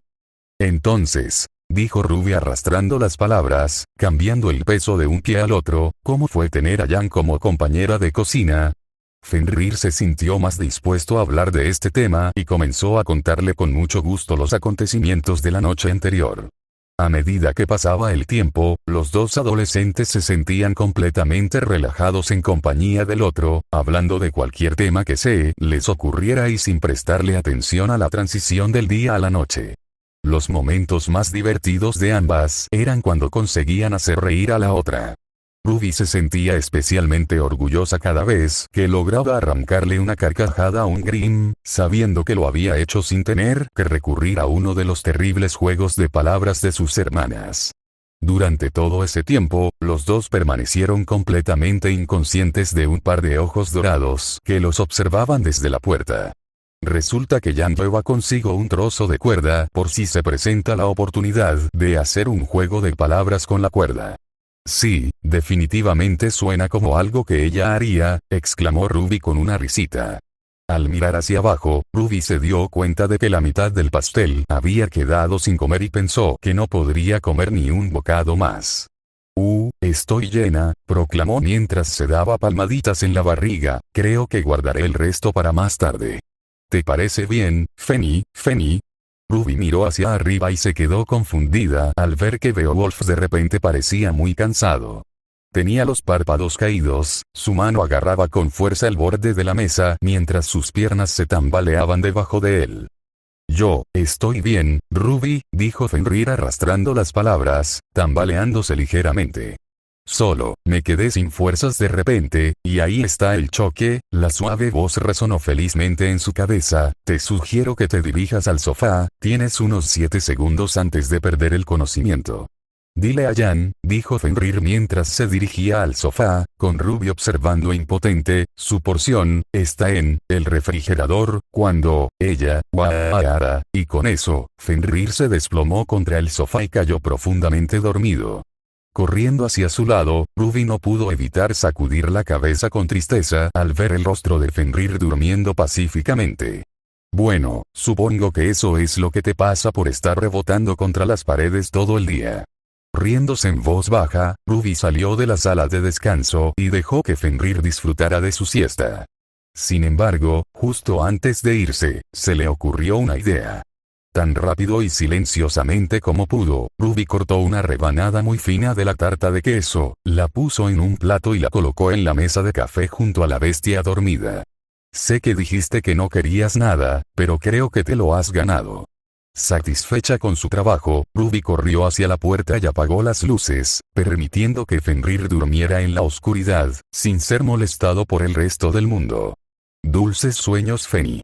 Entonces, dijo Ruby arrastrando las palabras, cambiando el peso de un pie al otro. ¿Cómo fue tener a Jan como compañera de cocina? Fenrir se sintió más dispuesto a hablar de este tema y comenzó a contarle con mucho gusto los acontecimientos de la noche anterior. A medida que pasaba el tiempo, los dos adolescentes se sentían completamente relajados en compañía del otro, hablando de cualquier tema que se les ocurriera y sin prestarle atención a la transición del día a la noche. Los momentos más divertidos de ambas eran cuando conseguían hacer reír a la otra. Ruby se sentía especialmente orgullosa cada vez que lograba arrancarle una carcajada a un Grimm, sabiendo que lo había hecho sin tener que recurrir a uno de los terribles juegos de palabras de sus hermanas. Durante todo ese tiempo, los dos permanecieron completamente inconscientes de un par de ojos dorados que los observaban desde la puerta. Resulta que Jan lleva consigo un trozo de cuerda por si se presenta la oportunidad de hacer un juego de palabras con la cuerda. Sí, definitivamente suena como algo que ella haría, exclamó Ruby con una risita. Al mirar hacia abajo, Ruby se dio cuenta de que la mitad del pastel había quedado sin comer y pensó que no podría comer ni un bocado más. Estoy llena, proclamó mientras se daba palmaditas en la barriga, creo que guardaré el resto para más tarde. ¿Te parece bien, Fanny? Ruby miró hacia arriba y se quedó confundida al ver que Beowulf de repente parecía muy cansado. Tenía los párpados caídos, su mano agarraba con fuerza el borde de la mesa mientras sus piernas se tambaleaban debajo de él. Yo, estoy bien, Ruby, dijo Fenrir arrastrando las palabras, tambaleándose ligeramente. Solo, me quedé sin fuerzas de repente, y ahí está el choque. La suave voz resonó felizmente en su cabeza. Te sugiero que te dirijas al sofá, tienes unos 7 segundos antes de perder el conocimiento. Dile a Jan, dijo Fenrir mientras se dirigía al sofá, con Ruby observando impotente. Su porción está en el refrigerador. Cuando ella guaara, y con eso, Fenrir se desplomó contra el sofá y cayó profundamente dormido. Corriendo hacia su lado, Ruby no pudo evitar sacudir la cabeza con tristeza al ver el rostro de Fenrir durmiendo pacíficamente. Bueno, supongo que eso es lo que te pasa por estar rebotando contra las paredes todo el día. Riéndose en voz baja, Ruby salió de la sala de descanso y dejó que Fenrir disfrutara de su siesta. Sin embargo, justo antes de irse, se le ocurrió una idea. Tan rápido y silenciosamente como pudo, Ruby cortó una rebanada muy fina de la tarta de queso, la puso en un plato y la colocó en la mesa de café junto a la bestia dormida. Sé que dijiste que no querías nada, pero creo que te lo has ganado. Satisfecha con su trabajo, Ruby corrió hacia la puerta y apagó las luces, permitiendo que Fenrir durmiera en la oscuridad, sin ser molestado por el resto del mundo. Dulces sueños, Fanny.